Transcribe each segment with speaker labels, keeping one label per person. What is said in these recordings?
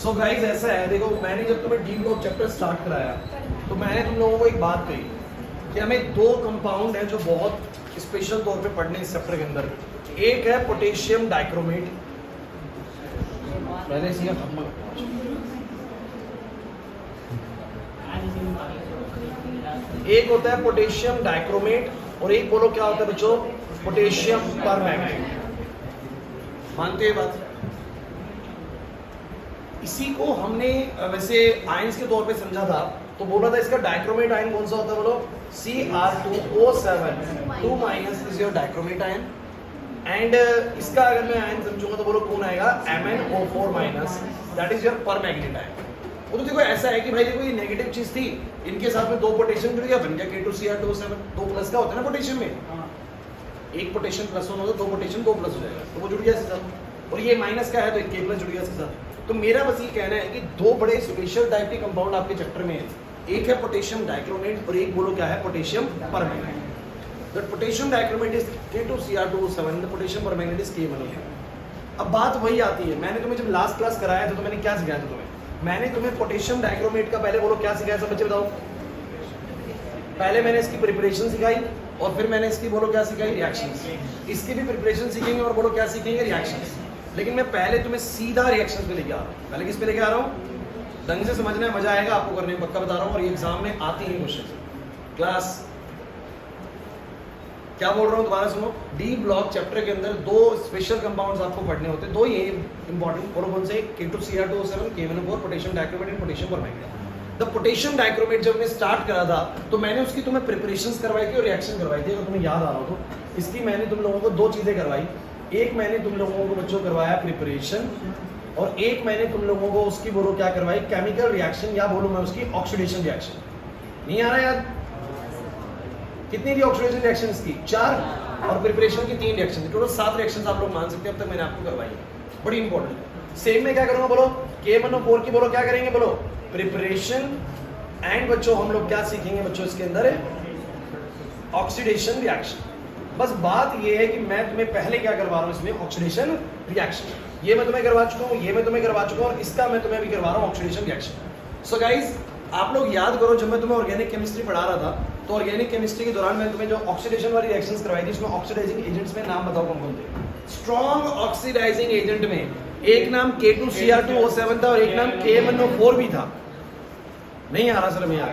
Speaker 1: So guys ऐसा है, देखो मैंने जब तुम्हें डी ब्लॉक चैप्टर स्टार्ट कराया तो मैंने तुम लोगों को एक बात कही कि हमें दो कंपाउंड हैं जो बहुत स्पेशल तौर पे पढ़ने इस चैप्टर के अंदर। एक है पोटेशियम डाइक्रोमेट, पहले से एक होता है पोटेशियम डाइक्रोमेट और एक बोलो क्या होता है बच्चों, पोटेशियम परमैंगनेट। मानते हैं बात? इसी को हमने वैसे आयंस के तौर पे समझा था, तो बोला था इसका डाइक्रोमेट आयन कौन सा होता है बोलो, Cr2O7 2 minus is your dichromate ion. And इसका अगर मैं आयन समझूंगा तो बोलो कौन आएगा, MnO4 minus, that is your permanganate ion. वो तो देखो ऐसा है कि भाई देखो ये नेगेटिव चीज थी, इनके साथ में दो पोटेशियम जुड़ गया, बन गया K2Cr2O7। दो प्लस का होता है ना पोटेशियम में, एक पोटेशियम प्लस होना तो दो पोटेशियम दो प्लस हो जाएगा, तो वो जुड़ गया इसके साथ। और ये माइनस का है तो एक K प्लस जुड़ गया इसके साथ। तो मेरा बस ये कहना है कि दो बड़े स्पेशल टाइप के कंपाउंड आपके चैप्टर में है, एक है पोटेशियम डाइक्रोमेट और एक बोलो क्या है, potassium permanganate. That potassium dichromate is K2Cr2O7, the potassium permanganate is K1O4। अब बात वही आती है, मैंने तुम्हें जब लास्ट क्लास कराया था तो मैंने क्या सिखाया था तुम्हें, मैंने तुम्हें पोटेशियम डाइक्रोमेट का पहले बोलो क्या सिखाया, सब बच्चे बताओ। पहले मैंने इसकी प्रिपरेशन सिखाई और फिर मैंने इसकी बोलो क्या सिखाई, रिएक्शंस। इसकी भी प्रिपरेशन सीखेंगे और बोलो क्या सीखेंगे, रिएक्शंस। लेकिन मैं पहले तुम्हें सीधा रिएक्शंस पे लेके आ रहा हूँ। पहले किस पे लेके आ रहा हूँ, ढंग से समझना है, मजा आएगा आपको करने में, पक्का बता रहा हूँ। और ये एग्जाम में आती है क्वेश्चन। क्लास क्या बोल रहा हूँ दोबारा सुनो। डी ब्लॉक चैप्टर के अंदर दो स्पेशल कंपाउंड्स आपको पढ़ने होते हैं, दो ये इंपॉर्टेंट। और कौन से, K2Cr2O7, K1O4, potassium dichromate and potassium permanganate. The potassium dichromate जब मैं स्टार्ट करा था तो मैंने उसकी तुम्हें प्रिपरेशंस करवाई थी और रिएक्शन करवाई थी, अगर तुम्हें याद आ रहा हो तो। इसकी मैंने तुम लोगों को दो चीजें करवाई, एक मैंने तुम लोगों को बच्चों करवाया प्रिपरेशन, और एक मैंने तुम लोगों को उसकी बोलो क्या करवाई, केमिकल रिएक्शन, या बोलूं मैं उसकी ऑक्सीडेशन रिएक्शन। नहीं आ रहा याद? कितनी थी ऑक्सीडेशन रिएक्शन इसकी, 4, और प्रिपरेशन की 3 रिएक्शन, टोटल 7 रिएक्शन आप लोग मान सकते हैं अब तक मैंने आपको करवाई है, बड़ी इंपॉर्टेंट। सेम में क्या करूंगा बोलो, K1O4 की बोलो क्या करेंगे बोलो, प्रिपरेशन। एंड बच्चों हम लोग क्या सीखेंगे बच्चों इसके अंदर, ऑक्सीडेशन रिएक्शन। बस बात ये है कि मैं तुम्हें पहले क्या करवा रहा हूँ इसमें, ऑक्सीडेशन रिएक्शन। ये मैं तुम्हें करवा चुका हूँ, ये मैं तुम्हें करवा चुका हूँ, और इसका मैं तुम्हें भी करवा रहा हूँ, ऑक्सीडेशन रिएक्शन। सो गाइज आप लोग याद करो, जब मैं तुम्हें ऑर्गेनिक केमिस्ट्री पढ़ा रहा था तो ऑर्गेनिक केमिस्ट्री के दौरान मैं तुम्हें जो ऑक्सीडेशन वाली रिएक्शंस करवाई थी, उसमें ऑक्सीडाइजिंग एजेंट्स में नाम बताओ कौन कौन थे। स्ट्रॉन्ग ऑक्सीडाइजिंग एजेंट में एक नाम K2Cr2O7 था और एक नाम K1O4 भी था। नहीं आ रहा सर मैं यार,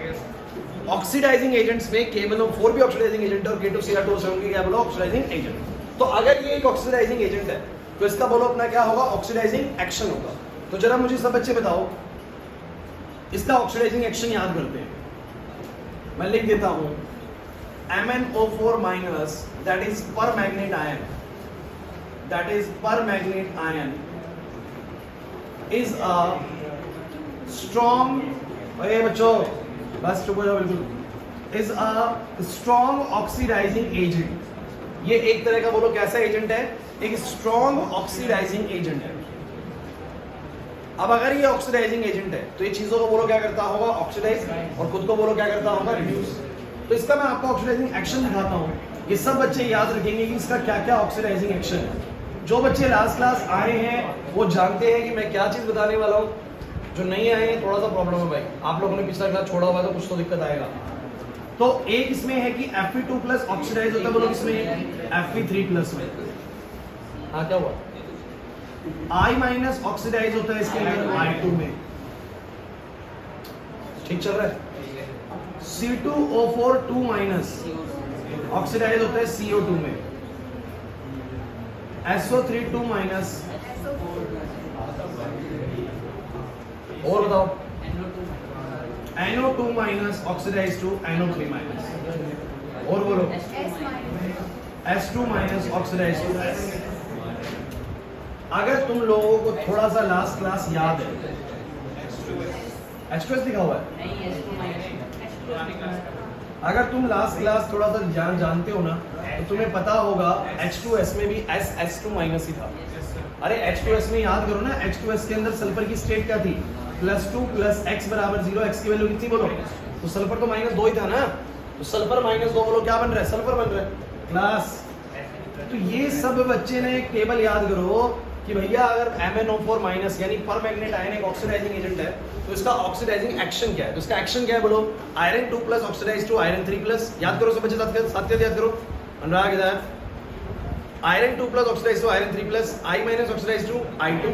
Speaker 1: ऑक्सीडाइजिंग एजेंट्स में K1O4 भी ऑक्सीडाइजिंग एजेंट है और K2Cr2O7 की क्या बोलो, ऑक्सीडाइजिंग एजेंट। तो अगर ये एक ऑक्सीडाइजिंग एजेंट है तो इसका बोलो अपना क्या होगा, ऑक्सीडाइजिंग एक्शन होगा। तो जरा मुझे सब बच्चे बताओ इसका ऑक्सीडाइजिंग एक्शन याद करते हैं। मैं लिख देता हूं MnO4 minus, that is permanganate ion, that is permanganate ion is a strong, अरे बच्चों बस चुप हो जाओ बिल्कुल, is a strong oxidizing agent. ये एक तरह का बोलो कैसा एजेंट है, एक स्ट्रॉन्ग ऑक्सीडाइजिंग एजेंट है। अब अगर ये ऑक्सीडाइजिंग एजेंट है तो ये चीजों को बोलो क्या करता होगा, ऑक्सीडाइज, और खुद को बोलो क्या करता होगा, रिड्यूस। तो इसका मैं आपको ऑक्सीडाइजिंग एक्शन दिखाता हूँ, ये सब बच्चे याद रखेंगे कि इसका क्या क्या ऑक्सीडाइजिंग एक्शन है। जो बच्चे लास्ट क्लास आए हैं वो जानते हैं कि मैं क्या चीज बताने वाला हूँ, जो नहीं आए हैं थोड़ा सा प्रॉब्लम है भाई, आप लोगों ने पिछला क्लास छोड़ा हुआ तो कुछ तो दिक्कत आएगा। तो एक इसमें है कि Fe2+ ऑक्सीडाइज होता है, बोलो किसमें, Fe3+ में। हाँ क्या हुआ, I- ऑक्सीडाइज होता है इसके अंदर I2 में, ठीक चल रहा है। C2O4 2- ऑक्सीडाइज होता है CO2 में। SO3 2-, और बताओ NO2- ऑक्सीडाइज टू NO3-, और बोलो S2- ऑक्सीडाइज टू S। अगर तुम लोगों को थोड़ा सा लास्ट क्लास याद है, H2S लिखा हुआ है, अगर तुम लास्ट क्लास थोड़ा सा जानते हो ना तो तुम्हें पता होगा H2S में भी S2- ही था। अरे H2S में याद करो ना, H2S के अंदर सल्फर की स्टेट क्या थी, +2 + x = 0, x की वैल्यू कितनी बोलो, तो सल्फर तो -2 ही था ना, तो सल्फर -2 बोलो क्या बन रहा है, सल्फर बन रहा है क्लास। तो ये सब बच्चे ने टेबल याद करो, कि भैया अगर MnO4 माइनस यानी पर मैग्नेट आयन एक ऑक्सीडाइजिंग एजेंट है तो इसका ऑक्सीडाइजिंग एक्शन क्या है? तो इसका एक्शन क्या है बोलो? Iron 2 plus oxidize to iron 3 plus. याद करो सब बच्चे, साथ याद करो। अनुराग इधर iron 2 plus oxidize to iron 3 plus, I minus oxidize to I2,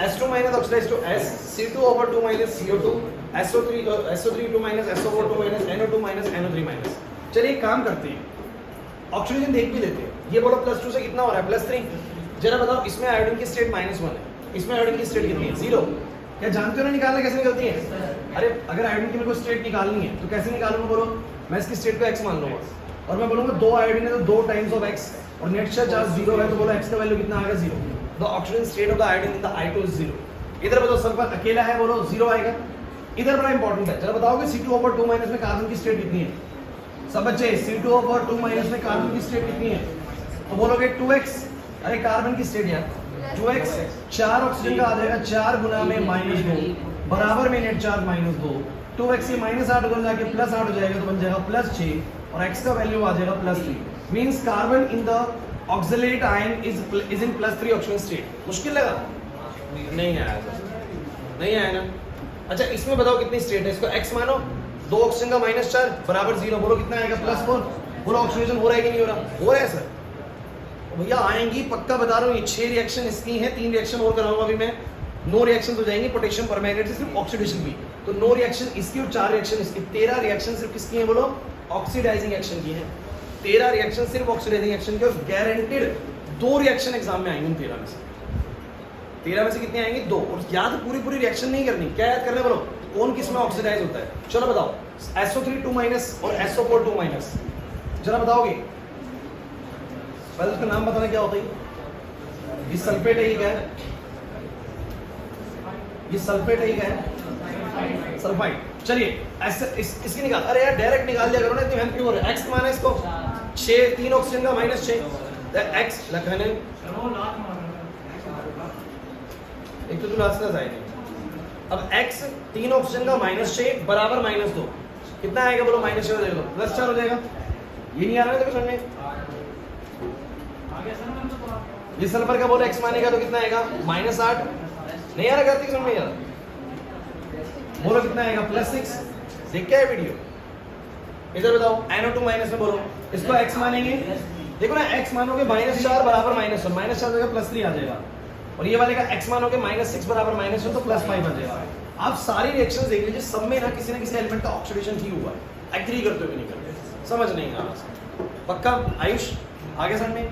Speaker 1: S2 minus oxidize to S, C2/2 minus CO2, SO3 2 minus SO4 2 minus NO2 minus NO3 minus. चलिए एक काम करते हैं, ऑक्सीजन देख भी लेते हैं। ये बोलो +2 से कितना हो रहा है? +3। जरा बताओ, इसमें आयोडीन की स्टेट -1 है, इसमें आयोडीन की स्टेट कितनी है? 0। क्या जानते हो ना निकालना कैसे निकलती है? अरे अगर आयोडीन की मेरे को स्टेट निकालनी है तो कैसे निकालूंगा बोलो? मैं इसकी स्टेट को x मान लूंगा और मैं बोलूंगा 2 आयोडीन है तो 2 टाइम्स ऑफ x और नेट चार्ज 0 है तो बोलो x का वैल्यू कितना आएगा? 0। The oxygen state of the iodine in the I2 is 0। इधर बताओ सल्फर अकेला है, बोलो 0 आएगा। इधर बड़ा इंपॉर्टेंट है, जरा बताओगे C2/2 माइनस में कार्बन की स्टेट कितनी है? सब बच्चे C2/2 माइनस में कार्बन की स्टेट कितनी है? तो बोलोगे 2x। अरे कार्बन की स्टेट यार 2x, 4 ऑक्सीजन का आ जाएगा 4 गुना में -2 बराबर में नेट चार्ज -2, 2x से -8 उधर जाके +8 हो जाएगा तो बन जाएगा +6 और x का वैल्यू आ जाएगा +3। Means carbon in the oxalate ion is in +3 oxygen state. मुश्किल लगा? नहीं आया, नहीं आया ना? अच्छा इसमें बताओ कितनी स्टेट है? इसको x मानो, 2 ऑक्सीजन का -4 बराबर 0, बोलो कितना आएगा? +4। बोलो ऑक्सीडेशन हो रहा है कि नहीं हो रहा? हो रहा है सर। भैया आएंगी पक्का बता रहा हूँ, ये 6 रिएक्शन इसकी हैं, 3 रिएक्शन और कराऊंगा अभी मैं। 9 रिएक्शन हो जाएंगी पोटेशियम परमैंगनेट से, सिर्फ ऑक्सीडेशन भी। तो 9 रिएक्शन इसकी और 4 रिएक्शन इसकी, 13 रिएक्शन सिर्फ किसकी हैं बोलो? ऑक्सीडाइजिंग एक्शन की हैं। 13 रिएक्शन सिर्फ ऑक्सीडाइजिंग एक्शन की और गारंटेड 2 रिएक्शन एग्जाम में आएंगे 13 में से। 13 में से कितने आएंगे? 2। और याद पूरी रिएक्शन नहीं करनी, क्या याद करना बोलो? कौन किस में ऑक्सीडाइज होता है? चलो बताओ, SO3 2 माइनस और SO4 2 माइनस, जरा बताओगे? पहले उसका नाम बताना क्या होता है? ये सल्फेट है, ये क्या है? ये सल्फेट है, ये क्या है? सल्फाइड। चलिए ऐसे इसकी निकाल। अरे यार डायरेक्ट निकाल दिया करो ना, इतनी हेल्प क्यों हो रही है? x माना इसको 6, 3 ऑक्सीजन का -6 x लखने एक तो तू लास्ट क्लास आएगी। अब x 3 ऑक्सीजन का -6 बराबर -2 कितना आएगा बोलो? -6 हो जाएगा, +4 हो जाएगा। ये नहीं आ रहा है देखो समझ में? ये सल्फर का बोलो x मानेगा तो कितना आएगा? -8। नहीं आ रहा कार्तिक समझ में यार? बोलो कितना आएगा? +6। देख क्या है वीडियो? इधर बताओ NO2 माइनस में बोलो, इसको x मानेंगे। देखो ना x मानोगे -4 बराबर -1, -4 जगह +3 आ जाएगा। और ये वाले का x मानोगे -6 बराबर -1 तो +5 आ जाएगा। आप सारी रिएक्शंस देख लीजिए, सब में ना किसी एलिमेंट का ऑक्सीडेशन ही हुआ है। एग्री करते हो कि नहीं करते? समझ नहीं आ रहा पक्का? आयुष आगे समझ में?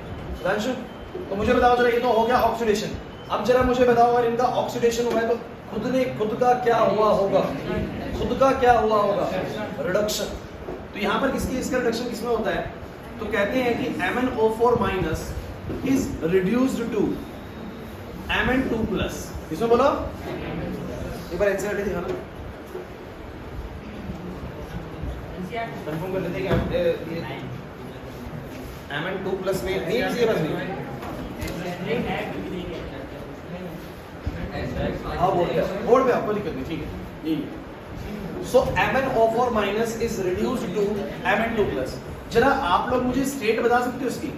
Speaker 1: रांशु तो मुझे बताओ जरा, ये तो हो गया ऑक्सीडेशन। अब जरा मुझे बताओ अगर इनका ऑक्सीडेशन हुआ है तो खुद का क्या हुआ होगा? खुद का क्या हुआ होगा? रिडक्शन। तो यहाँ पर इसका रिडक्शन किसमें होता है? तो कहते हैं कि MnO4 minus is reduced to Mn2 plus. इसमें बोलो एक बार एनसीईआरटी दिखाना, कंफर्म कर लेते हैं कि Mn2 प्लस में नहीं है, बस नहीं। हाँ बोर्ड पे आपको दिक्कत नहीं, ठीक है। ये so MnO4 minus is reduced to Mn2 plus. जरा आप लोग मुझे स्टेट बता सकते हो इसकी?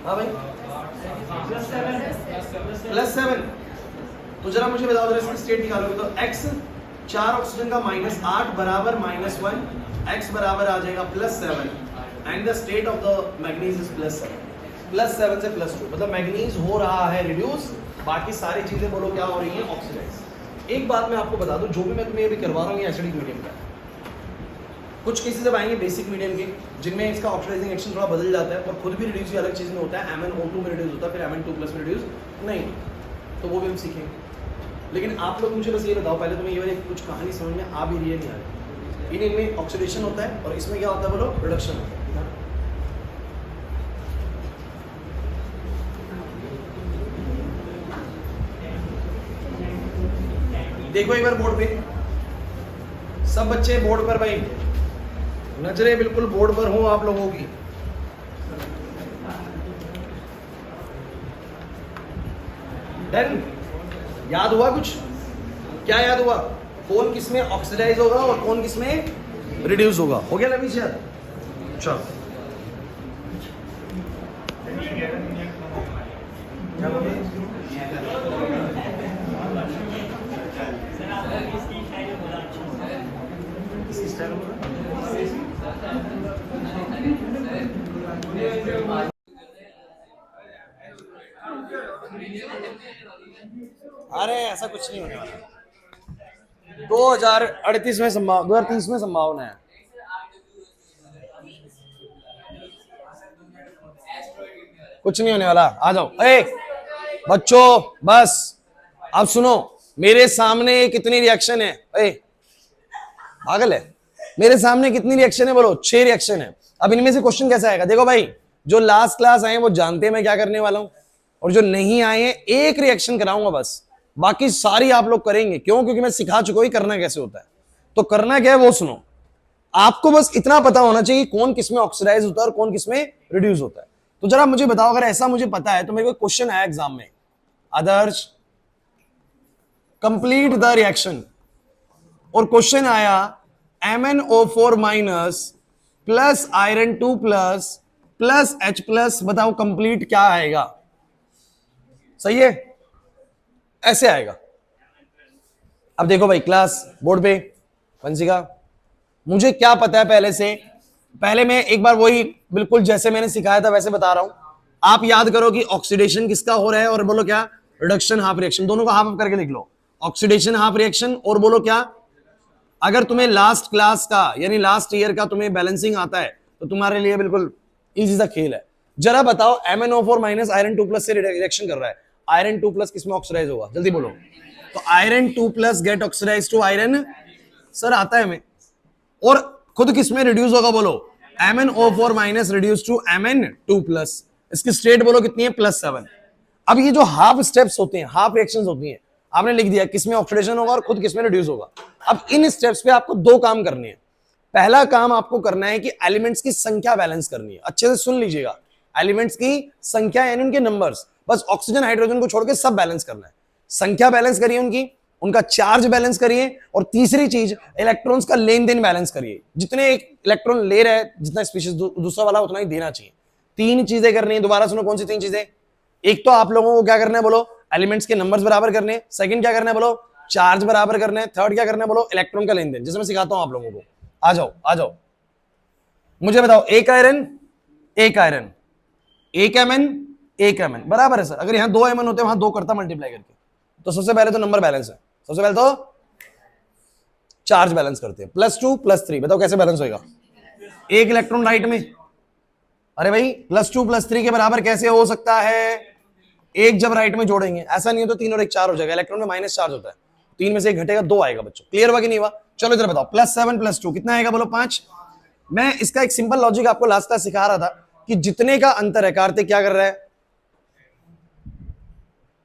Speaker 1: हाँ भाई +7। तो जरा मुझे बताओ जरा इसकी स्टेट निकालोगे तो x 4 ऑक्सीजन का -8 बराबर -1, x बराबर आ जाएगा +7 and the state of the manganese is +7। +7 से +2 मतलब मैग्नीज हो रहा है रिड्यूस, बाकी सारी चीजें बोलो क्या हो रही हैं? ऑक्सीडाइज। एक बात मैं आपको बता दूं, जो भी मैं तुम्हें अभी करवा रहा हूँ ये एसिडिक मीडियम का। कुछ केसेस अब आएंगे बेसिक मीडियम के जिनमें इसका ऑक्सीडाइजिंग एक्शन थोड़ा बदल जाता है और खुद भी रिड्यूस अलग चीज में होता है। MnO2 में रिड्यूस होता है, फिर Mn2 प्लस में रिड्यूस नहीं, तो वो भी हम सीखेंगे। लेकिन आप लोग मुझे बस ये बताओ, पहले तुम्हें ये वाली कुछ कहानी समझ में आ भी रही है नहीं आ रही? इनमें ऑक्सीडेशन होता है और इसमें क्या होता है बोलो? रिडक्शन होता है। देखो एक बार बोर्ड पे, सब बच्चे बोर्ड पर, भाई नजरें बिल्कुल बोर्ड पर हो आप लोगों की। डन? याद हुआ कुछ? क्या याद हुआ? कौन किसमें ऑक्सीडाइज होगा और कौन किसमें रिड्यूस होगा? हो गया लवीश याद? चलो अरे ऐसा कुछ नहीं होने वाला। 2038 में संभावना, 2030 में संभावना है। कुछ नहीं होने वाला, आ जाओ। बच्चों बस अब सुनो, मेरे सामने कितनी रिएक्शन है? पागल है? मेरे सामने कितनी रिएक्शन है बोलो? 6 रिएक्शन है। अब इनमें से क्वेश्चन कैसा आएगा? देखो भाई, जो लास्ट क्लास आए वो जानते हैं मैं क्या करने वाला हूं, और जो नहीं आए हैं एक रिएक्शन कराऊंगा बस, बाकी सारी आप लोग करेंगे। क्यों? क्योंकि मैं सिखा चुका हूं करना कैसे होता है। तो करना क्या है वो सुनो। आपको बस इतना पता होना चाहिए कौन किसमें ऑक्सीडाइज होता है और कौन किसमें रिड्यूस होता है। तो जरा मुझे बताओ, अगर ऐसा मुझे पता है तो मेरे को क्वेश्चन आया एग्जाम में, आदर्श कंप्लीट द रिएक्शन, और क्वेश्चन आया MnO4 minus plus iron 2 plus plus H plus, बताओ कंप्लीट क्या आएगा? सही है, ऐसे आएगा। अब देखो भाई, क्लास बोर्ड पे वंशिका, मुझे क्या पता है पहले से? पहले मैं एक बार वही बिल्कुल जैसे मैंने सिखाया था वैसे बता रहा हूं। आप याद करो कि ऑक्सीडेशन किसका हो रहा है, और बोलो क्या? Reduction half reaction. दोनों को हाफ हाफ करके लिख लो, ऑक्सीडेशन हाफ रिएक्शन, और बोलो क्या? अगर तुम्हें लास्ट क्लास का यानी लास्ट ईयर का तुम्हें बैलेंसिंग आता है तो तुम्हारे लिए बिल्कुल इजी सा खेल है। जरा बताओ, MnO4 माइनस आयरन 2 प्लस से रिएक्शन कर रहा है, आयरन 2 प्लस किसमें ऑक्सीडाइज होगा? जल्दी बोलो। तो iron 2 plus get oxidize to iron, sir आता है हमें। और खुद किसमें रिड्यूस होगा? बोलो MnO4 minus reduce to Mn2 plus. इसकी स्टेट बोलो कितनी है? +7। अब ये जो हाफ स्टेप्स होते हैं, हाफ रिएक्शंस होती हैं, आपने लिख दिया किसमें ऑक्सीडेशन होगा और खुद किसमें रिड्यूस होगा। अब इन स्टेप्स पे आपको 2 काम करने हैं। पहला काम आपको करना है कि एलिमेंट्स की संख्या बैलेंस करनी है। अच्छे से सुन लीजिएगा, एलिमेंट्स की संख्या यानी उनके नंबर्स, बस ऑक्सीजन हाइड्रोजन को छोड़ के सब बैलेंस करना है। संख्या बैलेंस करिए उनकी, उनका चार्ज बैलेंस करिए, और तीसरी चीज इलेक्ट्रॉन्स का लेन देन बैलेंस करिए। जितने एक इलेक्ट्रॉन ले रहा है, जितना स्पीशीज दूसरा वाला उतना ही देना चाहिए। 3 चीजें करनी है। दोबारा सुनो, कौन सी 3 चीजें? एक तो आप लोगों को क्या करना है बोलो? एलिमेंट्स के नंबर्स बराबर करने। सेकंड क्या करना है बोलो? चार्ज बराबर करना है। थर्ड क्या करना है बोलो? इलेक्ट्रॉन का लेन देन, जैसे मैं सिखाता हूं आप लोगों को। आ जाओ आ जाओ, मुझे बताओ, एक आयरन एक आयरन, एक Mn एक Mn, बराबर है सर। अगर यहां 2 Mn होते हैं, वहां 2 करता मल्टीप्लाई करके। तो सबसे पहले तो नंबर बैलेंस है, सबसे पहले तो चार्ज बैलेंस करते हैं। +2 +3, बताओ कैसे बैलेंस होगा? एक इलेक्ट्रॉन राइट में। अरे भाई, +2 +3 के बराबर कैसे हो सकता है? एक जब राइट में जोड़ेंगे, ऐसा नहीं है तो 3 और 1 4 हो जाएगा। इलेक्ट्रॉन में माइनस चार्ज होता है, 3 में से 1 घटेगा, 2 आएगा। बच्चों क्लियर हुआ कि नहीं हुआ? चलो इधर बताओ, +7 +2 कितना आएगा बोलो? 5। मैं इसका एक सिंपल लॉजिक आपको लास्ट क्लास सिखा रहा था कि जितने का अंतर है, कार्तिक क्या कर रहा है?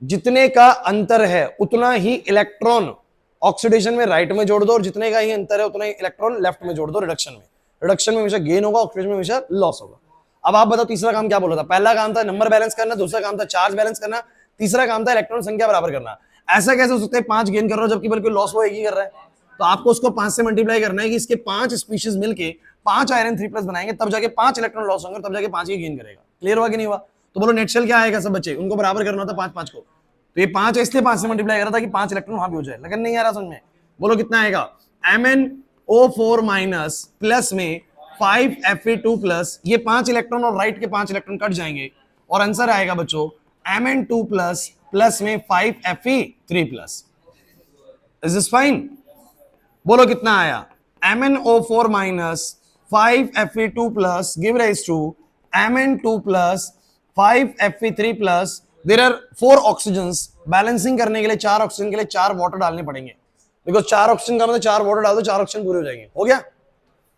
Speaker 1: जितने का अंतर है उतना ही इलेक्ट्रॉन ऑक्सीडेशन में राइट में जोड़ दो, और जितने का ही अंतर है उतना ही इलेक्ट्रॉन लेफ्ट में जोड़ दो रिडक्शन में। रिडक्शन में हमेशा गेन होगा, ऑक्सीडेशन में हमेशा लॉस होगा। अब आप बताओ तीसरा काम क्या बोला था? पहला काम था नंबर बैलेंस करना, दूसरा काम था चार्ज बैलेंस करना, तीसरा काम था इलेक्ट्रॉन संख्या बराबर करना। ऐसा कैसे हो सकता है 5 गेन कर रहा हो जबकि बल्कि लॉस वो एक ही कर रहा है? तो आपको उसको 5 से मल्टीप्लाई करना है कि इसके 5 स्पीशीज मिलके 5 आयरन 3+ बनाएंगे, तब जाके 5 इलेक्ट्रॉन लॉस होंगे, तब जाके 5 ही गेन करेगा। क्लियर हुआ कि नहीं हुआ? तो बोलो नेट शेल क्या आएगा सब बच्चे? उनको बराबर करना होता 5 को, तो ये 5 है इसलिए 5 से मल्टीप्लाई करा था कि 5 इलेक्ट्रॉन वहां भी हो जाए। लेकिन नहीं आ रहा समझ में? बोलो कितना आएगा? MnO4 माइनस प्लस में 5Fe2 प्लस, ये 5 इलेक्ट्रॉन और राइट के 5 इलेक्ट्रॉन कट जाएंगे, और आंसर आएगा बच्चों Mn2 प्लस प्लस में 5Fe3 plus. Is this fine? बोलो कितना आया? MnO4 minus 5Fe2 plus give rise to Mn2 plus 5Fe3 plus. There are 4 oxygens, balancing करने के लिए 4 ऑक्सीजन के लिए 4 वाटर डालने पड़ेंगे, बिकॉज 4 ऑक्सीजन का मतलब 4 वाटर डाल दो, 4 ऑक्सीजन पूरे हो जाएंगे। हो गया?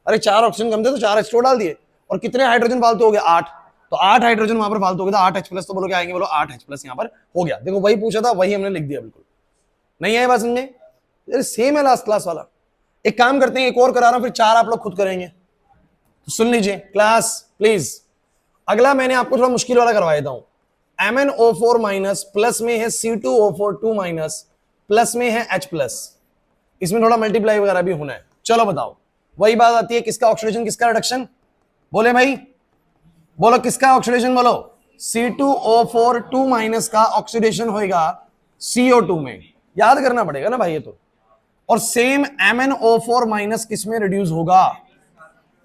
Speaker 1: अरे 4 ऑक्सीजन कम थे तो 4 H2 डाल दिए, और कितने हाइड्रोजन फालतू हो गया? 8। तो 8 हाइड्रोजन वहां पर फालतू हो गया, 8 H+, तो बोलो क्या आएंगे? बोलो 8 H+ यहां पर हो गया। देखो वही पूछा था, वही हमने लिख दिया। बिल्कुल नहीं आया बात समझे? ये सेम है लास्ट क्लास वाला। एक काम करते हैं, एक और करा रहा हूं, फिर 4 आप लोग खुद करेंगे। तो सुन लीजिए क्लास प्लीज। अगला मैंने आपको थोड़ा मुश्किल वाला करवा देता हूं। MnO4 माइनस प्लस में है C2O4 2 माइनस, प्लस में है H+, इसमें थोड़ा मल्टीप्लाई वगैरह भी होना है। चलो बताओ, वही बात आती है, किसका ऑक्सीडेशन किसका रिडक्शन? बोले भाई, बोलो किसका ऑक्सीडेशन? बोलो C2O4 2 माइनस का ऑक्सीडेशन होएगा CO2 में, याद करना पड़ेगा ना भाई ये तो। और सेम MnO4 माइनस किस में रिड्यूस होगा?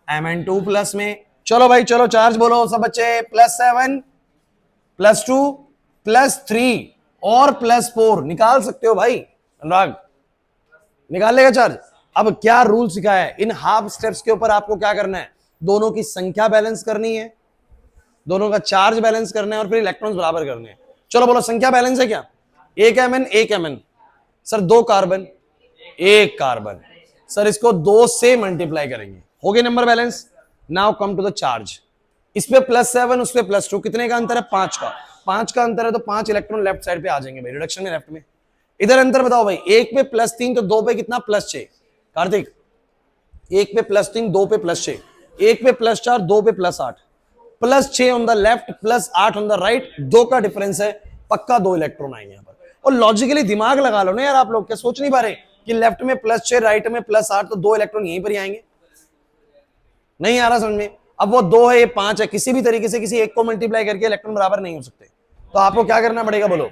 Speaker 1: Mn2 प्लस में। चलो भाई चलो चार्ज बोलो सब बच्चे, +7 +2 +3 और +4 निकाल सकते हो भाई अनुराग, निकाल लेगा चार्ज। अब क्या रूल सिखाया है इन हाफ स्टेप्स के ऊपर, आपको क्या करना है, दोनों की संख्या बैलेंस करनी है, दोनों का चार्ज बैलेंस करना है और फिर इलेक्ट्रॉन्स बराबर करने हैं। चलो बोलो संख्या बैलेंस है क्या? एक Mn sir, 2 carbon 1 carbon sir, इसको 2 से मल्टीप्लाई करेंगे, हो गए number balance. Now come to the charge, इस पे +7 उस पे +2, कितने का अंतर है? 5 का। 5 का अंतर है तो 5 इलेक्ट्रॉन लेफ्ट साइड पे आ जाएंगे भाई, रिडक्शन में लेफ्ट में। इधर अंतर बताओ भाई, 1 पे +3 तो 2 पे कितना? +6। कार्तिक 1 पे +3 2 पे +6, 1 पे +4 2 पे +8, +6 on the left +8 on the right, 2 का डिफरेंस है, पक्का 2 इलेक्ट्रॉन आएंगे यहाँ पर। और लॉजिकली दिमाग लगा लो ना यार, आप लोग क्या सोच नहीं पा रहे कि लेफ्ट में +6 राइट में +8, तो 2 इलेक्ट्रॉन यहीं पर ही आएंगे? नहीं आ रहा समझ में? अब वो 2 है ये 5 है, किसी भी तरीके से किसी एक को मल्टीप्लाई करके इलेक्ट्रॉन बराबर नहीं हो सकते, तो आपको क्या करना पड़ेगा बोलो?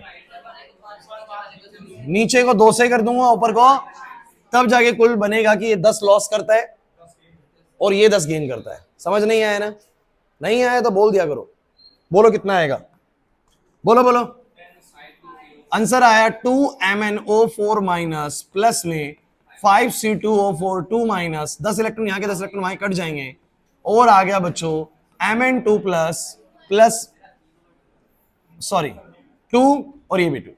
Speaker 1: नीचे को 2 से कर दूंगा, ऊपर को, तब जाके कुल बनेगा कि ये 10 लॉस करता है और ये 10 गेन करता है। समझ नहीं आया ना? नहीं आया तो बोल दिया करो। बोलो कितना आएगा, बोलो बोलो। आंसर आया 2MnO4 माइनस प्लस में 5C2O4 2 माइनस, 10 इलेक्ट्रॉन यहाँ के 10 इलेक्ट्रॉन वहां कट जाएंगे, और आ गया बच्चों Mn2 प्लस सॉरी 2 और ये भी 2।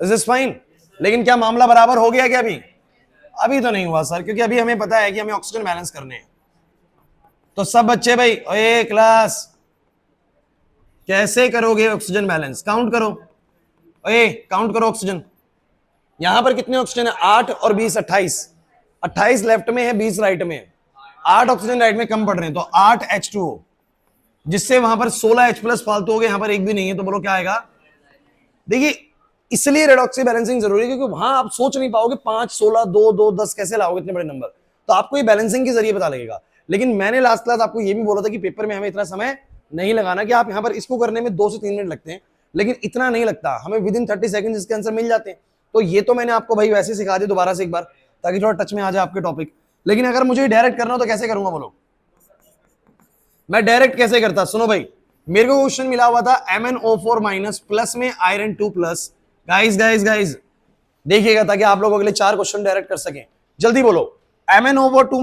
Speaker 1: Is is fine? लेकिन क्या मामला बराबर हो गया क्या अभी? अभी तो नहीं हुआ सर, क्योंकि अभी हमें पता है कि हमें ऑक्सीजन बैलेंस करने हैं। तो सब बच्चे भाई, ओए क्लास, कैसे करोगे ऑक्सीजन बैलेंस? काउंट करो, ओए काउंट करो ऑक्सीजन। यहां पर कितने ऑक्सीजन है? 8 और 20 28, 28 लेफ्ट में है 20 राइट में है, 8 ऑक्सीजन राइट में कम पड़ रहे हैं, तो 8 H2O, जिससे वहां पर 16 H+ फालतू हो गए, यहां पर एक भी नहीं है, तो बोलो क्या आएगा? देखिए इसलिए रेडॉक्सी बैलेंसिंग जरूरी है, क्योंकि वहां आप सोच नहीं पाओगे 5 16 2 2 10 कैसे लाओगे इतने बड़े नंबर, तो आपको ये बैलेंसिंग के जरिए पता लगेगा। लेकिन मैंने लास्ट क्लास आपको ये भी बोला था कि पेपर में हमें इतना समय नहीं लगाना, कि आप यहाँ पर इसको करने में 2 से 3 मिनट लगते हैं, लेकिन इतना नहीं लगता, हमें विदिन 30 सेकंड इसके आंसर मिल जाते हैं। तो ये तो मैंने आपको भाई वैसे सिखा दिया दोबारा से एक बार, ताकि थोड़ा टच में आ जाए आपके टॉपिक। लेकिन अगर मुझे डायरेक्ट करना हो तो कैसे करूंगा बोलो? मैं डायरेक्ट कैसे करता? सुनो भाई, मेरे को क्वेश्चन मिला हुआ था MnO4 माइनस प्लस में iron 2 plus. Guys guys guys देखिएगा, ताकि आप लोग अगले 4 क्वेश्चन डायरेक्ट कर सकें। जल्दी बोलो, MnO4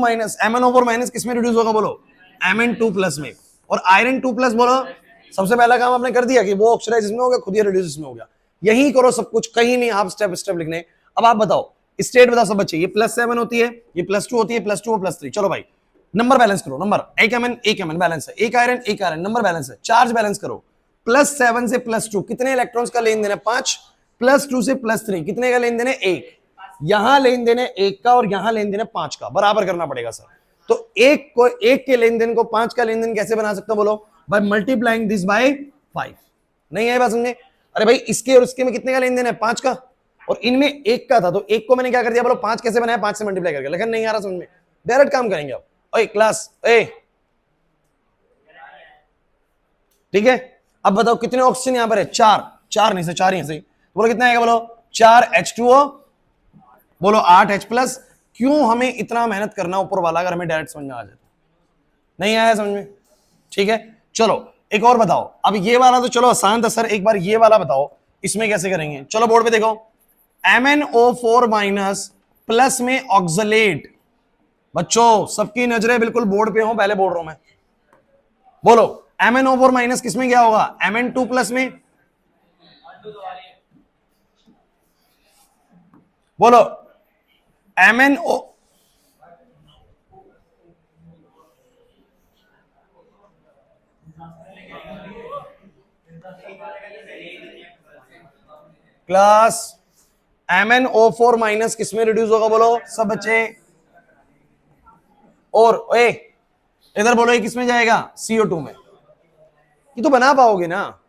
Speaker 1: माइनस किस में रिड्यूस होगा बोलो? Mn2 प्लस में। और आयरन 2 प्लस बोलो, सबसे पहला काम आपने कर दिया कि वो ऑक्सीडाइज इसमें हो गया, खुद ही रिड्यूस इसमें हो गया। यही करो सब कुछ, कहीं नहीं आप स्टेप स्टेप लिखने। अब आप बताओ स्टेट बताओ सब बच्चे, ये +7 होती है, ये +2 होती है, +2 और +3। चलो भाई नंबर बैलेंस करो, नंबर एक Mn बैलेंस है, एक आयरन नंबर बैलेंस है। चार्ज बैलेंस करो, +7 से +2 कितने इलेक्ट्रॉन्स का लेन देन है? 5, +2 से +3 कितने का लेन देन है? 1। यहां लेन देन है 1 का और यहां लेन देन है 5 का, बराबर करना पड़ेगा सर। तो 1 के लेन देन को 5 का लेन देन कैसे बना सकता हूं बोलो? By multiplying this by 5। नहीं है बात समझे? अरे भाई इसके और इसके में कितने का लेन देन है? 5 का, और इनमें 1 का था, तो 1 को मैंने क्या कर दिया बोलो? 5 कैसे बनाया? 5 से मल्टीप्लाई करके। लेकिन नहीं आ रहा समझ में, डायरेक्ट काम करेंगे अब। ओए क्लास ए, ठीक है। अब बताओ कितने ऑक्सीजन यहां पर है? 4 नहीं से 4 ही सही, बोलो कितना आएगा बोलो? 4 H2O, बोलो 8 H+। क्यों हमें इतना मेहनत करना ऊपर वाला, अगर हमें डायरेक्ट समझ में आ जाए? नहीं आया समझ में? ठीक है, चलो एक और बताओ। अब ये वाला तो चलो आसान था सर, एक बार ये वाला बताओ इसमें कैसे करेंगे। चलो बोर्ड पे देखो, MnO4 माइनस प्लस में ऑक्सलेट। बच्चों सबकी नजरें बिल्कुल बोर्ड पे हो, पहले बोल रहा हूं मैं। बोलो MnO4 माइनस किसमें क्या होगा? Mn2 प्लस में। बोलो MnO, क्लास MnO4 माइनस किसमें रिड्यूस होगा बोलो सब बच्चे? और ए इधर बोलो ये किसमें जाएगा? CO2 में। ये तो बना पाओगे ना?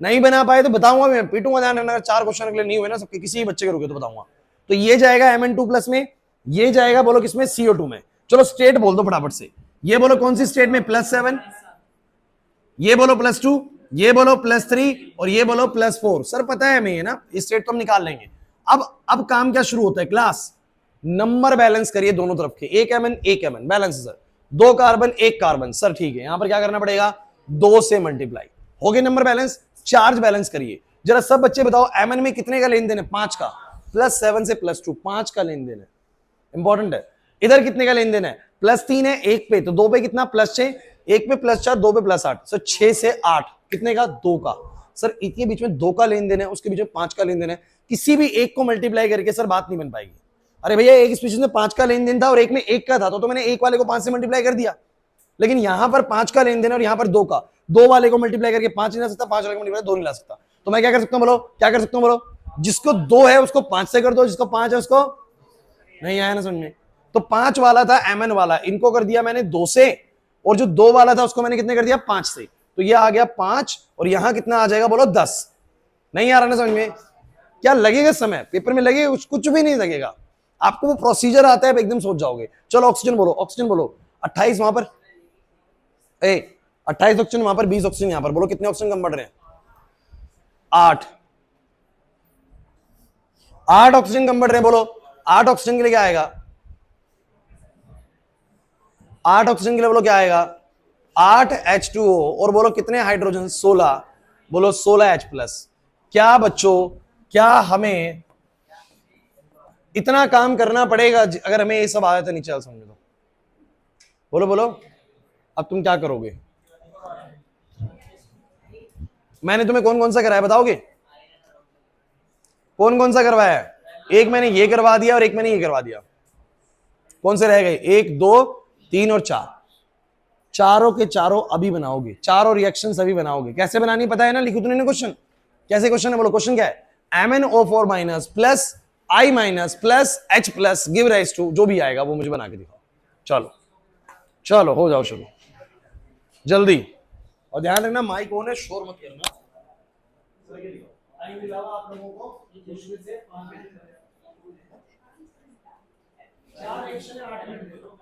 Speaker 1: नहीं बना पाए तो बताऊंगा मैं, पीटूंगा। ध्यान रखना, 4 क्वेश्चन अगले नहीं हुए ना सबके, किसी बच्चे के रुके तो बताऊंगा। तो ये जाएगा Mn2 प्लस में, ये जाएगा बोलो किसमें? CO2 में। चलो स्टेट बोल दो फटाफट से। ये बोलो कौन सी स्टेट में? +7, ये बोलो +2, ये बोलो +3 और ये बोलो +4। सर पता है हमें, ना इस स्टेट तो हम निकाल लेंगे। अब काम क्या शुरू होता है क्लास, नंबर बैलेंस करिए दोनों तरफ के, एक एमएन एक एमएन बैलेंस है सर, 2 कार्बन 1 कार्बन सर, ठीक है। यहां पर क्या करना पड़ेगा, 2 से मल्टीप्लाई हो गए नंबर बैलेंस। चार्ज बैलेंस करिए जरा सब बच्चे, बताओ एमएन में कितने का लेन देन है, 5 का, +7 से +2 5 का लेन देन है, इंपॉर्टेंट है। इधर कितने का लेन देन है, +3 है 1 पे, तो 2 पे कितना, +6, 1 पे +4, 2 पे +8, सर 6 से 8 कितने का, 2 का। सर इसके बीच में 2 का लेन देन है, उसके बीच में 5 का लेन देन है, किसी भी एक को मल्टीप्लाई करके सर बात नहीं बन पाएगी। अरे भैया एक स्पीशीज में 5 का लेन देन था और एक में 1 का था, तो मैंने एक वाले को 5 से मल्टीप्लाई कर दिया, लेकिन यहां पर 5 का लेन देन है और यहां पर 2 का, 2 वाले को मल्टीप्लाई करके 5 नहीं ला सकता, 5 वाले को मल्टीप्लाई 2 नहीं ला सकता। तो मैं क्या कर सकता हूं बोलो, क्या कर सकता हूं बोलो, जिसको 2 है उसको 5 से कर दो, जिसको 5 है उसको, नहीं आया ना समझ में। तो 5 वाला था एमएन वाला, इनको कर दिया मैंने 2 से, और जो 2 वाला था उसको मैंने कितने कर दिया, 5 से, तो ये आ गया 5, और यहां कितना आ जाएगा बोलो 10। नहीं आ रहा ना समझ में, क्या लगेगा समय पेपर में, लगेगा कुछ भी नहीं लगेगा, आपको वो प्रोसीजर आता है एकदम सोच जाओगे। चलो ऑक्सीजन बोलो, ऑक्सीजन बोलो, 28 वहां पर, 28 ऑक्सीजन वहां पर, 20 ऑक्सीजन यहां पर, बोलो कितने ऑक्सीजन कम बढ़ रहे हैं, 8 8 ऑक्सीजन कम बढ़ रहे हैं, बोलो 8 ऑक्सीजन के लिए क्या आएगा, 8 ऑक्सीजन के लिए बोलो क्या आएगा, 8 H2O, और बोलो कितने हाइड्रोजन, 16, बोलो 16 H+। क्या बच्चों, क्या हमें इतना काम करना पड़ेगा अगर हमें ये सब आदतें नहीं चल समझो तो, बोलो बोलो, अब तुम क्या करोगे। मैंने तुम्हें कौन कौन सा कराया बताओगे, कौन कौन सा करवाया है, एक मैंने ये करवा दिया और एक मैंने ये करवा दिया, कौन से रह गए, 1 2 3 और 4, चारों के चारों अभी बनाओगे, चारों रिएक्शंस अभी बनाओगे। कैसे बनानी पता है ना, लिखो तुमने क्वेश्चन, कैसे क्वेश्चन है बोलो, क्वेश्चन क्या है, MnO4 minus plus I minus plus H plus give rise to, जो भी आएगा वो मुझे बना के दिखाओ। चलो चलो हो जाओ शुरू जल्दी, और ध्यान रखना माइक ऑन है, शोर मत करना। टाइम मिला आप लोगों को मुश्किल से 5 मिनट, 4 रिएक्शन है 8 मिनट दे दो।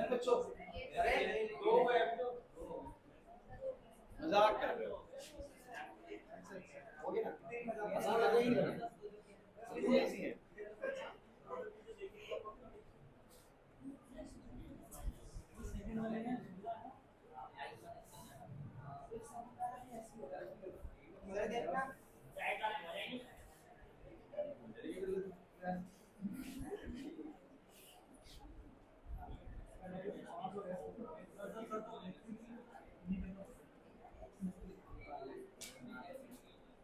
Speaker 1: बच्चों मजाक कर रहे हो हो गया मजाक नहीं करना समझो ऐसी है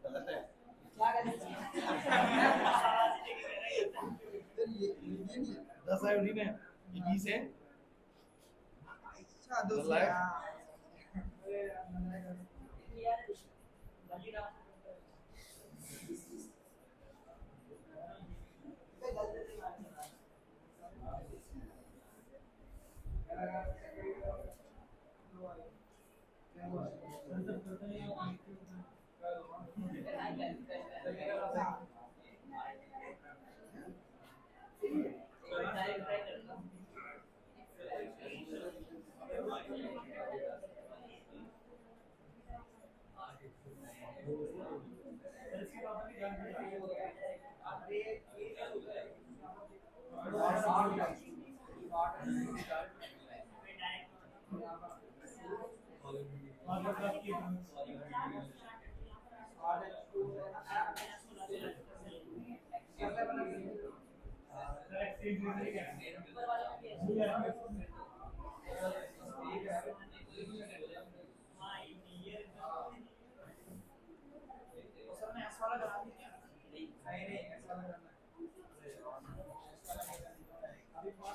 Speaker 1: गलत है दस है उन्हीं में ये 20 है
Speaker 2: अच्छा दो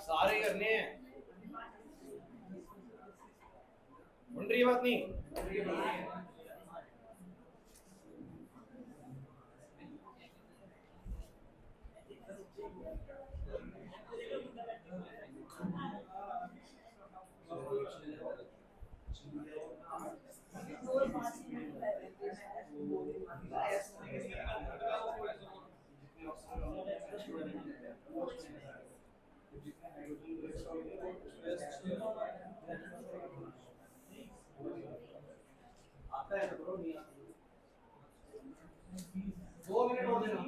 Speaker 1: सारे करने हैं बन रही बात नहीं आता है तो करो नहीं आता 2 मिनट और देना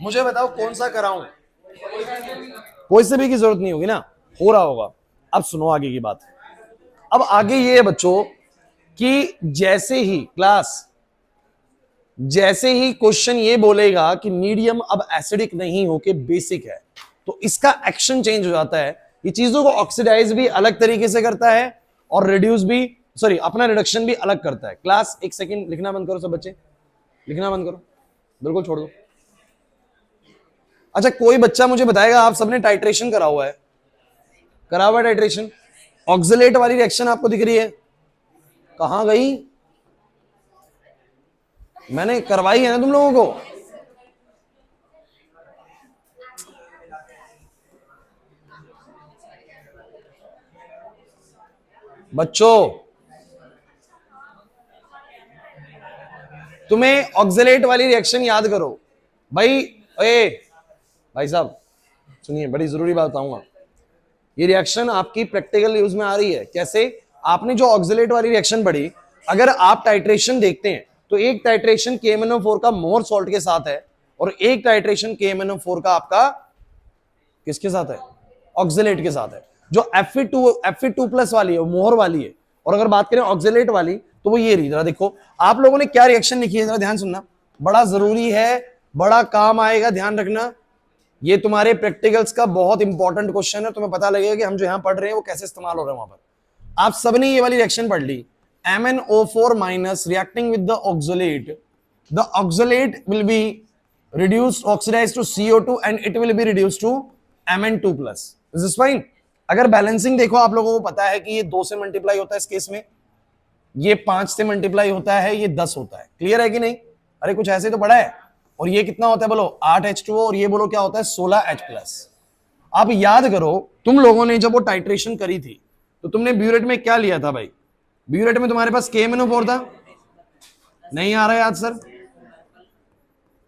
Speaker 1: मुझे बताओ कौन सा कराऊं, कोई से भी की जरूरत नहीं होगी ना, हो रहा होगा। अब सुनो आगे की बात। अब आगे ये है बच्चों कि जैसे ही क्वेश्चन ये बोलेगा कि मीडियम अब एसिडिक नहीं होके बेसिक है, तो इसका एक्शन चेंज हो जाता है। ये चीजों को ऑक्सीडाइज भी अलग तरीके से करता है और रिड्यूस भी, सॉरी अपना रिडक्शन भी अलग करता है। क्लास एक सेकंड लिखना बंद करो, सब बच्चे लिखना बंद करो, बिल्कुल छोड़ दो। अच्छा कोई बच्चा मुझे बताएगा, आप सबने टाइट्रेशन करा हुआ है, करा हुआ है टाइट्रेशन? ऑक्सीलेट वाली रिएक्शन आपको दिख रही है? कहां गई? मैंने करवाई है ना तुम लोगों को। बच्चों तुम्हें ऑक्सीलेट वाली रिएक्शन याद करो भाई। भाई साहब सुनिए, बड़ी जरूरी बात बताऊंगा। ये रिएक्शन आपकी प्रैक्टिकल यूज में आ रही है। कैसे? आपने जो ऑक्सीलेट वाली रिएक्शन पढ़ी, अगर आप टाइट्रेशन देखते हैं तो एक टाइट्रेशन KMnO4 का मोर सॉल्ट के साथ है और एक टाइट्रेशन KMnO4 का आपका किसके साथ है? ऑक्सीलेट के साथ है। जो Fe2 प्लस वाली है वो मोहर वाली है, और अगर बात करें ऑक्सीलेट वाली तो वो ये रही। जरा देखो आप लोगों ने क्या रिएक्शन लिखी है, जरा ध्यान सुनना, बड़ा जरूरी है, बड़ा काम आएगा, ध्यान रखना। ये तुम्हारे प्रैक्टिकल्स का बहुत इंपॉर्टेंट क्वेश्चन है, तुम्हें पता लगेगा कि हम जो यहां पढ़ रहे हैं वो कैसे इस्तेमाल हो रहा है वहां पर। आप सबने ये वाली रिएक्शन पढ़ ली, MnO4 minus reacting with the oxalate, the oxalate will be reduced oxidized to CO2 and it will be reduced to Mn2 plus. Is this fine? अगर बैलेंसिंग देखो, आप लोगों को पता है कि ये 2 से मल्टीप्लाई होता है इस केस में, ये 5 से मल्टीप्लाई होता है, ये 10 होता है। क्लियर है कि नहीं? अरे कुछ ऐसे तो पढ़ा है। और ये कितना होता है बोलो? 8H2O, और ये बोलो क्या होता है? 16H plus. आप याद करो तुम लोगों ने जब वो टाइट्रेशन करी थी तो तुमने ब्यूरेट में क्या लिया था भाई? ब्यूरेट में तुम्हारे पास KMnO4 था। नहीं आ रहा याद सर?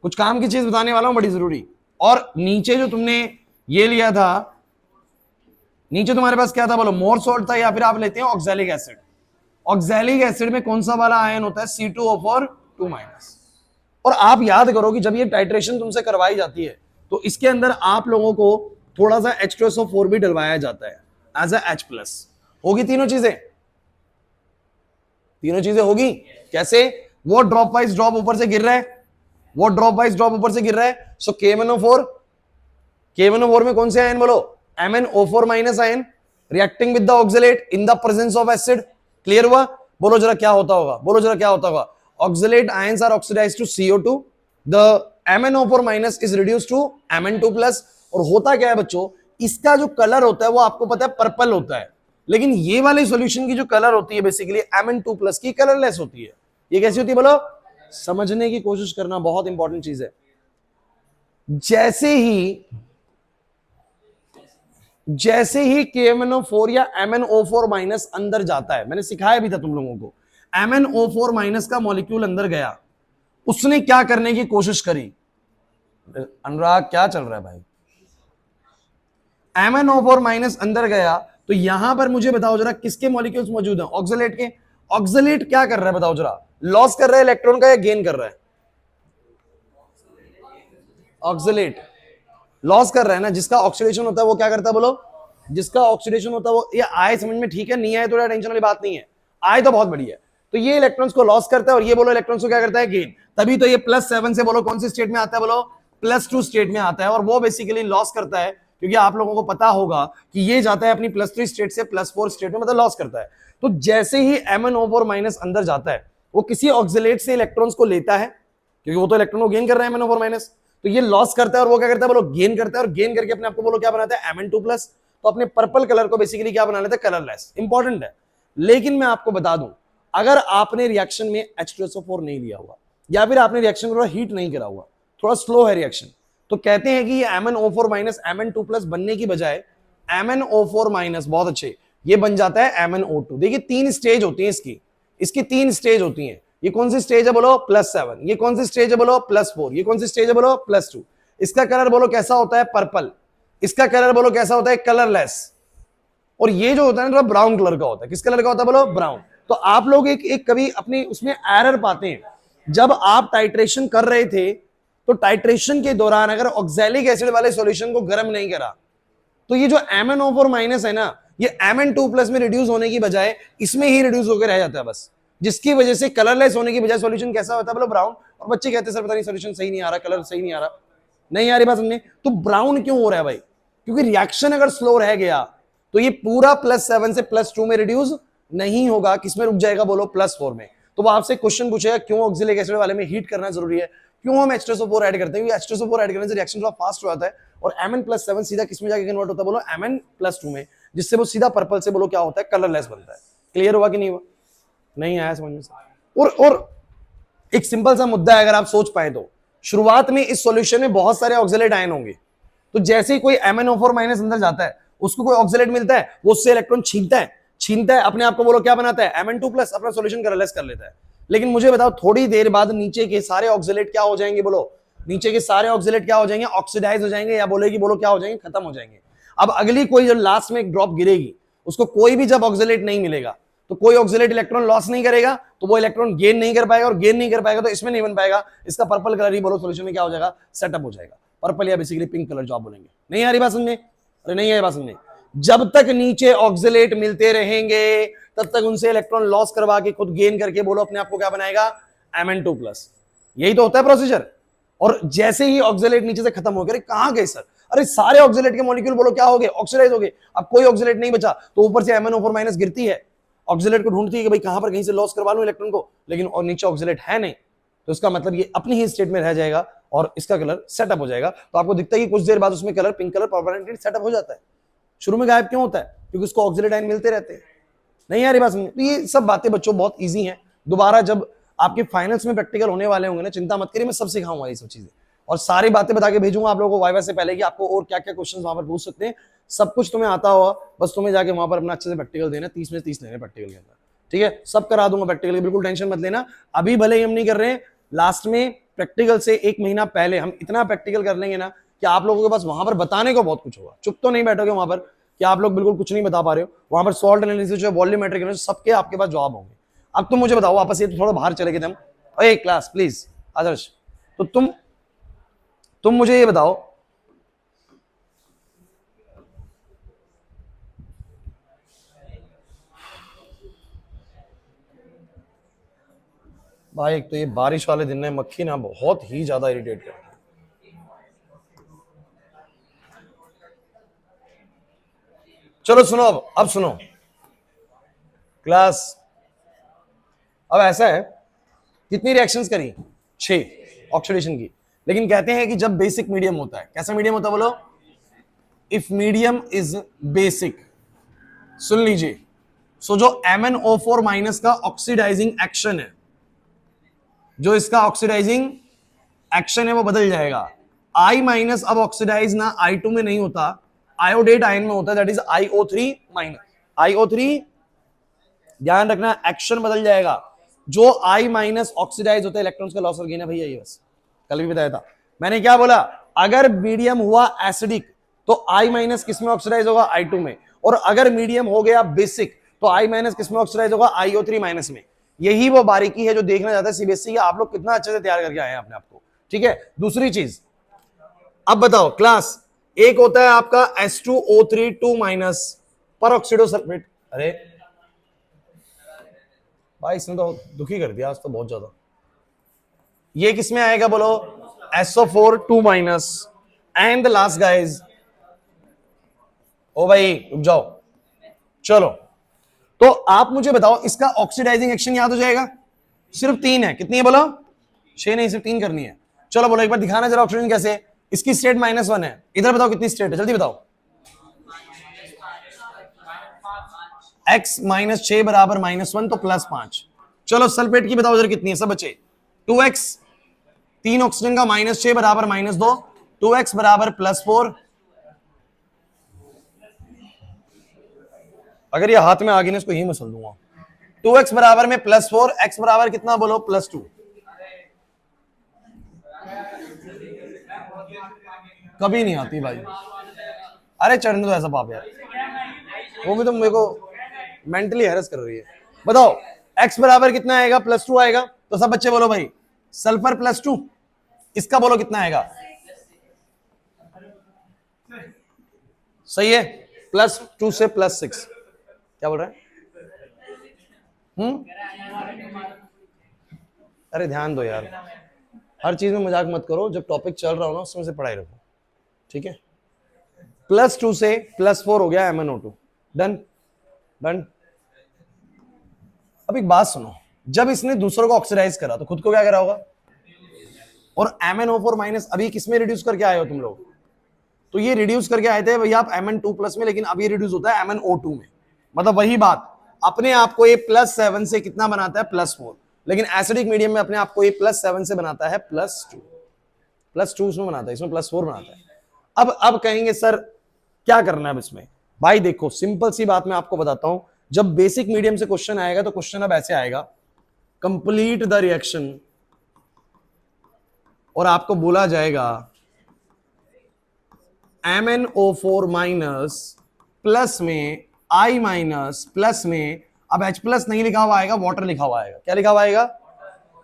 Speaker 1: कुछ काम की चीज बताने वाला हूं बड़ी जरूरी। और नीचे जो तुमने ये लिया था, नीचे तुम्हारे पास क्या था बोलो? मोर सॉल्ट था, या फिर आप लेते हैं ऑक्सैलिक एसिड। ऑक्सैलिक एसिड में कौन सा वाला आयन होता है? C2O4 2 minus. और आप याद करो कि जब ये टाइट्रेशन तुमसे करवाई जाती है तो इसके अंदर आप लोगों को थोड़ा सा H2SO4 भी डलवाया जाता है एज अ H प्लस। होगी तीनों चीजें? तीनों चीजें होगी। कैसे? वो ड्रॉप वाइज ड्रॉप ऊपर से गिर रहा है, वो ड्रॉप वाइज ड्रॉप ऊपर से गिर रहा है। सो KMnO4 में कौन से आयन बोलो? MnO4 minus ion reacting with the oxalate in the presence of acid. Clear हुआ? बोलो जरा क्या होता होगा, बोलो जरा क्या होता होगा? Oxalate ions are oxidized to CO2, the MnO4 minus is reduced to Mn2 plus. और होता क्या है बच्चों, इसका जो कलर होता है वो आपको पता है पर्पल होता है, लेकिन ये वाले सॉल्यूशन की जो कलर होती है बेसिकली Mn2 प्लस की कलरलेस होती है। ये कैसी होती है बोलो? समझने की कोशिश करना, बहुत इंपॉर्टेंट चीज है। जैसे ही KMnO4 या MnO4 माइनस अंदर जाता है, मैंने सिखाया भी था तुम लोगों को, MnO4 माइनस का मॉलिक्यूल अंदर गया, उसने क्या करने की कोशिश करी? अनुराग क्या चल रहा है भाई? MnO4 माइनस अंदर गया तो यहां पर मुझे बताओ जरा किसके मॉलिक्यूल्स मौजूद हैं? ऑक्सलेट के। ऑक्सलेट क्या कर रहा है बताओ जरा? लॉस कर रहा है इलेक्ट्रॉन का या गेन कर रहा है? ऑक्सलेट लॉस कर रहा है ना। जिसका ऑक्सीडेशन होता है वो क्या करता है बोलो? जिसका ऑक्सीडेशन होता है वो, ये आए समझ में? ठीक है, नहीं आए तो टेंशन वाली बात नहीं है, आए तो बहुत बढ़िया है। तो ये इलेक्ट्रॉन्स को लॉस करता है और ये बोलो इलेक्ट्रॉन्स को क्या करता है? गेन। तभी तो ये +7 से बोलो कौन सी स्टेट में आता है? बोलो +2 स्टेट में आता है। और वो बेसिकली लॉस करता है क्योंकि आप लोगों को पता होगा कि ये जाता है अपनी +3 स्टेट से +4 स्टेट में, मतलब लॉस करता है। तो जैसे ही MnO4- अंदर जाता है वो किसी ऑक्सिलेट से इलेक्ट्रॉन्स को लेता है क्योंकि वो तो इलेक्ट्रॉन को गेन कर रहा है MnO4-। तो ये लॉस करता है और वो क्या करता है? बोलो गेन करता है। और गेन करके अपने आप को बोलो क्या बनाता है? Mn2+। तो अपने पर्पल कलर को बेसिकली क्या बना लेता है? कलरलेस। इंपॉर्टेंट है। लेकिन मैं आपको बता दूं, अगर आपने रिएक्शन में H2SO4 नहीं लिया हुआ या फिर आपने रिएक्शन को थोड़ा हीट नहीं करा हुआ, थोड़ा स्लो है रिएक्शन, तो कहते हैं कि ये MnO4- Mn2+ बनने की बजाय MnO4- बहुत अच्छे, ये बन जाता है MnO2। देखिए 3 स्टेज होती है इसकी 3 स्टेज होती है। ये कौन सी स्टेज है बोलो? +7। ये कौन सी स्टेज है बोलो? +4। ये कौन सी स्टेज है बोलो? +2। इसका कलर बोलो कैसा होता है? पर्पल। इसका कलर बोलो कैसा होता है? कलरलेस। और ये जो होता है ना ब्राउन कलर का होता है। किस कलर का होता है बोलो? ब्राउन। तो आप लोग एक कभी अपनी उसमें एरर पाते हैं, जब आप टाइट्रेशन कर रहे थे तो टाइट्रेशन के दौरान अगर ऑक्सैलिक एसिड वाले सॉल्यूशन को गर्म नहीं करा तो ये जो MnO4- है ना, ये Mn2+ में रिड्यूस होने की बजाय इसमें ही रिड्यूस होकर रह जाता है बस, जिसकी वजह से कलरलेस होने की बजाय सॉल्यूशन कैसा होता है बोलो? ब्राउन। और बच्चे कहते हैं सर पता नहीं सॉल्यूशन सही नहीं आ रहा, कलर सही नहीं आ रहा। नहीं आ रही बात समझे? तो ब्राउन क्यों हो रहा है भाई? क्योंकि रिएक्शन अगर स्लो रह गया तो ये पूरा +7 से +2 में रिड्यूस नहीं होगा। किसमें रुक जाएगा बोलो? +4 में। तो वो आपसे क्वेश्चन पूछेगा क्यों ऑक्सिलिक एसिड वाले में हीट करना जरूरी है, क्यों हम H2SO4 ऐड करते हैं? क्योंकि H2SO4 ऐड करने से रिएक्शन थोड़ा फास्ट हो जाता है और Mn+7 सीधा किसमें जाके कन्वर्ट होता है बोलो? Mn+2 में, जिससे वो सीधा पर्पल से बोलो क्या होता है? कलरलेस बनता है। क्लियर हुआ कि नहीं हुआ? नहीं आया समझ में? और एक सिंपल सा मुद्दा है, अगर आप सोच पाए तो शुरुआत में इस सॉल्यूशन में बहुत सारे ऑक्सिलेट आयन होंगे, तो जैसे ही कोई MnO4- अंदर जाता है उसको कोई ऑक्सिलेट मिलता है, वो उससे इलेक्ट्रॉन छीनता है अपने आप को बोलो क्या बनाता है? Mn2+, अपना सॉल्यूशन कलरलेस कर लेता है। लेकिन मुझे बताओ थोड़ी देर बाद नीचे के सारे ऑक्सिलेट क्या हो जाएंगे बोलो? नीचे के सारे ऑक्सिलेट क्या हो जाएंगे? ऑक्सीडाइज हो जाएंगे, या बोलेगी बोलो क्या हो जाएंगे? खत्म हो जाएंगे। अब अगली कोई जब लास्ट में एक ड्रॉप गिरेगी उसको कोई भी जब ऑक्सिलेट नहीं मिलेगा तो कोई ऑक्सिलेट इलेक्ट्रॉन लॉस नहीं करेगा, तो वो इलेक्ट्रॉन गेन नहीं कर पाएगा, और गेन नहीं कर पाएगा तो इसमें नहीं बन पाएगा। इसका पर्पल कलर ही बोलो सॉल्यूशन में क्या हो जाएगा? सेटअप हो जाएगा। पर्पल या बेसिकली पिंक कलर जो आप बोलेंगे। नहीं आ रही बात समझे? अरे नहीं आ रही बात समझे? जब तक नीचे ऑक्सिलेट मिलते रहेंगे तब तक उनसे इलेक्ट्रॉन लॉस करवा के खुद गेन करके बोलो अपने आप को क्या बनाएगा? Mn2+। यही तो होता है प्रोसीजर। और जैसे ही ऑक्सिलेट नीचे से खत्म हो गए, कहां गए सर? अरे सारे ऑक्सिलेट के मॉलिक्यूल बोलो क्या हो गए? ऑक्सीडाइज हो गए। अब कोई ऑक्सिलेट नहीं बचा तो ऊपर से MnO4- गिरती है, ऑक्सिलेट को ढूंढती है कि भाई कहां पर कहीं से लॉस करवा लूं इलेक्ट्रॉन को, लेकिन और नीचे ऑक्सिलेट है नहीं, तो इसका मतलब ये अपनी ही स्टेट में रह जाएगा और इसका कलर सेटअप हो जाएगा। तो आपको दिखता है कि कुछ देर बाद उसमें colour pink colour permanently setup हो जाता है। शुरू में गायब क्यों होता है? क्योंकि उसको ऑक्सिलेट आयन मिलते रहते हैं। नहीं आ रही बात समझ? तो ये सब बातें बच्चों बहुत ईजी हैं। दोबारा जब आपके फाइनल्स में प्रैक्टिकल होने वाले होंगे ना, चिंता मत करिए, मैं सब सिखाऊंगा ये सब चीजें, और सारी बातें बता के भेजूंगा आप लोगों को वाइवा से पहले कि आपको और क्या क्या क्वेश्चंस वहां पर पूछ सकते हैं। सब कुछ तुम्हें आता होगा, बस तुम्हें जाके वहां पर अपना अच्छे से प्रैक्टिकल देना। 30 में 30 लेने प्रैक्टिकल के अंदर, ठीक है? सब करा दूंगा प्रैक्टिकल, बिल्कुल टेंशन मत लेना। अभी भले ही हम नहीं कर रहे हैं, लास्ट में प्रैक्टिकल से 1 महीना पहले हम इतना प्रैक्टिकल कर लेंगे ना कि आप लोगों के पास वहां पर बताने को बहुत कुछ होगा। चुप तो नहीं बैठोगे वहां पर कि आप लोग बिल्कुल कुछ नहीं बता पा रहे हो। वहां पर सॉल्ट एनालिसिस जो वॉल्यूमेट्रिक एनालिसिस सबके आपके पास जवाब होंगे। अब तुम मुझे बताओ, वापस ये तो थोड़ा बाहर चले गए थे हम। ओए क्लास प्लीज आदर्श, तो तुम मुझे ये बताओ, भाई एक तो ये बारिश वाले दिन में मक्खी ना बहुत ही ज्यादा इरिटेट करती है। चलो सुनो, अब सुनो क्लास। अब ऐसा है, कितनी रिएक्शंस करी? 6 ऑक्सीडेशन की। लेकिन कहते हैं कि जब बेसिक मीडियम होता है, कैसा मीडियम होता है बोलो? इफ मीडियम इज बेसिक, सुन लीजिए, सो जो MnO4- का ऑक्सीडाइजिंग एक्शन है, जो इसका ऑक्सीडाइजिंग एक्शन है वो बदल जाएगा। I- अब ऑक्सीडाइज ना I2 में नहीं होता, आयोडेट आयन में होता है, दैट इज IO3-। IO3 ध्यान रखना, एक्शन बदल जाएगा। जो I- ऑक्सीडाइज होता है, इलेक्ट्रॉन्स का लॉस और गेन है भैया, ये बस कल भी बताया था मैंने। क्या बोला? अगर मीडियम हुआ एसिडिक तो I- किस में ऑक्सीडाइज होगा? I2 में। और अगर मीडियम हो गया बेसिक तो I माइनस किसमें ऑक्सीडाइज होगा, IO3 माइनस में। यही वो बारीकी है जो देखना चाहता है सीबीएसई की, आप लोग कितना अच्छे से तैयार करके आए हैं अपने आप को, ठीक है। दूसरी चीज, अब बताओ क्लास, एक होता है आपका H2O3 2 माइनस पर ऑक्सीडो सल्फेट। अरे भाई इसने तो दुखी कर दिया आज तो बहुत ज्यादा। ये किसमें आएगा बोलो, SO4 2 minus and the last guys, ओ भाई रुक जाओ, चलो तो आप मुझे बताओ इसका ऑक्सीडाइजिंग एक्शन याद हो जाएगा, सिर्फ 3 है, कितनी है बोलो, 6 नहीं, सिर्फ 3 करनी है। चलो बोलो एक बार दिखाना जरा ऑक्सीजन कैसे है। इसकी स्टेट -1 है, इधर बताओ कितनी स्टेट है, जल्दी बताओ। x माइनस 6 बराबर -1 तो +5। चलो सल्फेट की बताओ इधर कितनी है, सब बचे 2x, 3 ऑक्सीजन का -6 बराबर -2, 2x बराबर +4। अगर ये हाथ में आ गई ना इसको ही मसल दूंगा। 2x बराबर में +4, x बराबर कितना बोलो +2। कभी नहीं आती भाई, अरे चढ़ने दो ऐसा पाप यार, वो भी तो मेरे को मेंटली हैरेस कर रही है। बताओ x बराबर कितना आएगा, +2 आएगा, तो सब बच्चे बोलो भाई सल्फर +2, इसका बोलो कितना आएगा, सही है, +2 से +6, क्या बोल रहा है? अरे ध्यान दो यार, हर चीज में मजाक मत करो, जब टॉपिक चल रहा हो ना उसमें से पढ़ाई रखो, ठीक है। +2 से +4 हो गया MnO2, डन डन। अब एक बात सुनो, जब इसने दूसरों को ऑक्सीडाइज करा तो खुद को क्या करा होगा, और MnO4 माइनस अभी किसमें रिड्यूस करके आए हो तुम लोग, तो ये रिड्यूस करके आए थे भैया आप Mn2+ में, लेकिन अब ये रिड्यूस होता है MnO2 में। मतलब वही बात, अपने आप को ये +7 से कितना बनाता है, +4, लेकिन एसिडिक मीडियम में अपने आप को ये +7 से बनाता है +2 उसमें बनाता है, इसमें +4 बनाता है। अब कहेंगे सर क्या करना है अब इसमें, भाई देखो सिंपल सी बात मैं आपको बताता हूं, जब बेसिक मीडियम से क्वेश्चन आएगा तो क्वेश्चन अब ऐसे आएगा, कंप्लीट द रिएक्शन, और आपको बोला जाएगा MnO4 माइनस प्लस में I माइनस प्लस में, अब H+ नहीं लिखा हुआ आएगा, वाटर लिखा हुआ आएगा। क्या लिखा हुआ आएगा,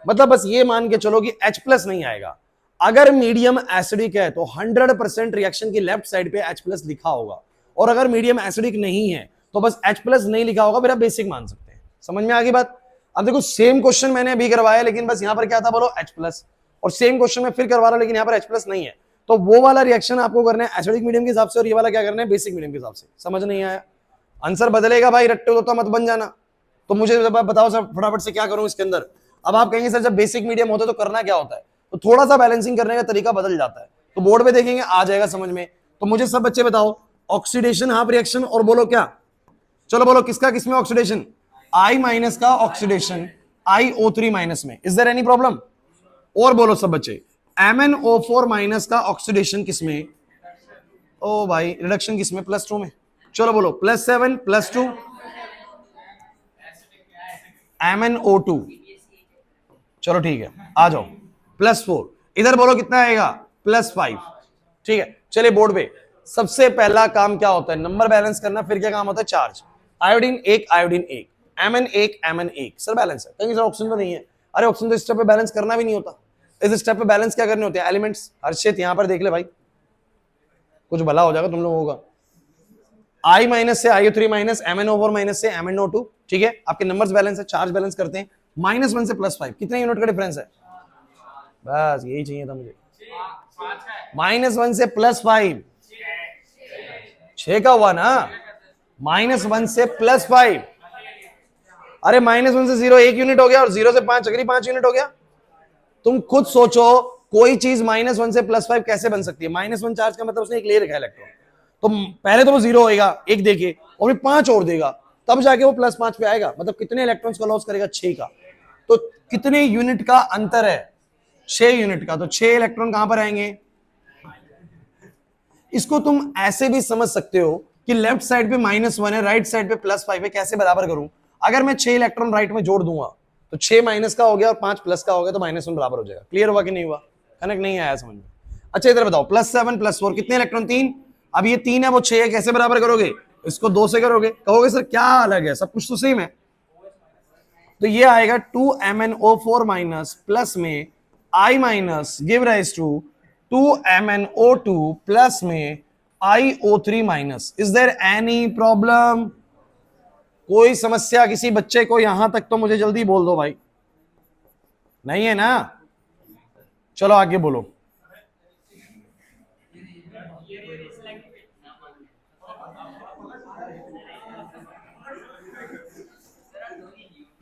Speaker 1: मतलब बस ये मान के चलो कि H+ नहीं आएगा। अगर मीडियम एसिडिक है तो 100% रिएक्शन की लेफ्ट साइड पे H+ लिखा होगा, और अगर मीडियम एसिडिक नहीं है तो बस H+ नहीं लिखा होगा, फिर आप बेसिक मान सकते हैं। समझ में आ गई बात? अब देखो सेम क्वेश्चन मैंने अभी करवाया, लेकिन बस यहां पर क्या था बोलो H+, और सेम क्वेश्चन में फिर करवा रहा हूं लेकिन यहां पर H+ नहीं है, तो वो वाला रिएक्शन आपको करना है एसिडिक मीडियम के हिसाब से, और ये वाला क्या करना है बेसिक मीडियम के हिसाब से। समझ नहीं आया? आंसर बदलेगा भाई, रट्टे तो मत बन जाना। तो मुझे बताओ सर फटाफट से क्या करूं इसके अंदर। अब आप कहेंगे सर जब बेसिक मीडियम होता है तो करना क्या होता है, तो थोड़ा सा बैलेंसिंग करने का तरीका बदल जाता है, तो बोर्ड पे देखेंगे आ जाएगा समझ में। तो मुझे सब बच्चे बताओ ऑक्सीडेशन हाफ रिएक्शन, और बोलो क्या, चलो बोलो किसका किसमें ऑक्सीडेशन, I माइनस का ऑक्सीडेशन IO3 माइनस में, इज देयर एनी प्रॉब्लम? और बोलो सब बच्चे MnO4 माइनस का ऑक्सीडेशन किसमें, ओ भाई रिडक्शन किसमें, +2 में। चलो बोलो +7 +2 MnO2, चलो ठीक है आ जाओ, +4, इधर बोलो कितना आएगा, +5, ठीक है। चलिए बोर्ड पे सबसे पहला काम क्या होता है, नंबर बैलेंस करना, फिर क्या काम होता है, charge. Iodine 1 iodine 1, Mn1 sir balance है, कहीं सर ऑक्सीजन तो नहीं है, अरे ऑक्सीजन तो इस स्टेप पे बैलेंस करना भी नहीं होता, इस स्टेप पे बैलेंस क्या करने होते हैं, एलिमेंट्स। हर्षित यहां पर देख ले भाई, कुछ भला हो जाएगा तुम लोगों का। I माइनस से IO3 माइनस, MnO4 माइनस से MnO2, ठीक है। आपके नंबर्स बैलेंस है, चार्ज बैलेंस करते हैं, -1 से +5, कितने यूनिट का डिफरेंस है, बस यही चाहिए था मुझे, -1 से +5, 6 का हुआ ना, -1 से +5, अरे -1 से 0 1 यूनिट हो गया, और 0 से 5 अगली 5 यूनिट हो गया। तुम खुद सोचो कोई चीज -1 से +5 कैसे बन सकती है, -1 चार्ज का मतलब उसने एक ले रखा है इलेक्ट्रॉन, तो पहले तो वो 0 होएगा, एक देके, और फिर 5 और देगा, तब जाके वो +5 पे आएगा, मतलब कितने इलेक्ट्रॉन्स को लॉस करेगा, 6 का। तो कितने यूनिट का अंतर है, 6 यूनिट का, तो 6 इलेक्ट्रॉन कहां पर आएंगे। इसको तुम ऐसे भी समझ सकते हो कि लेफ्ट साइड पे -1 है, राइट साइड पे +5 है, कैसे बराबर करूं, अगर मैं 6 इलेक्ट्रॉन राइट में जोड़ दूंगा तो 6 माइनस का हो गया और 5 प्लस का हो गया, तो -1 बराबर हो जाएगा। क्लियर हुआ कि नहीं हुआ, कनेक्ट नहीं आया समझ में? अच्छा इधर बताओ +7 +4 कितने इलेक्ट्रॉन, 3, अब ये 3 है वो 6 है, कैसे बराबर करोगे, इसको 2 से करोगे, कहोगे सर क्या अलग है, सब कुछ तो सेम है। तो ये आएगा 2MnO4 माइनस प्लस में I minus give rise to 2MnO2 plus में iO3 minus. Is there any problem? कोई समस्या किसी बच्चे को यहां तक तो मुझे जल्दी बोल दो भाई, नहीं है ना? चलो आगे बोलो।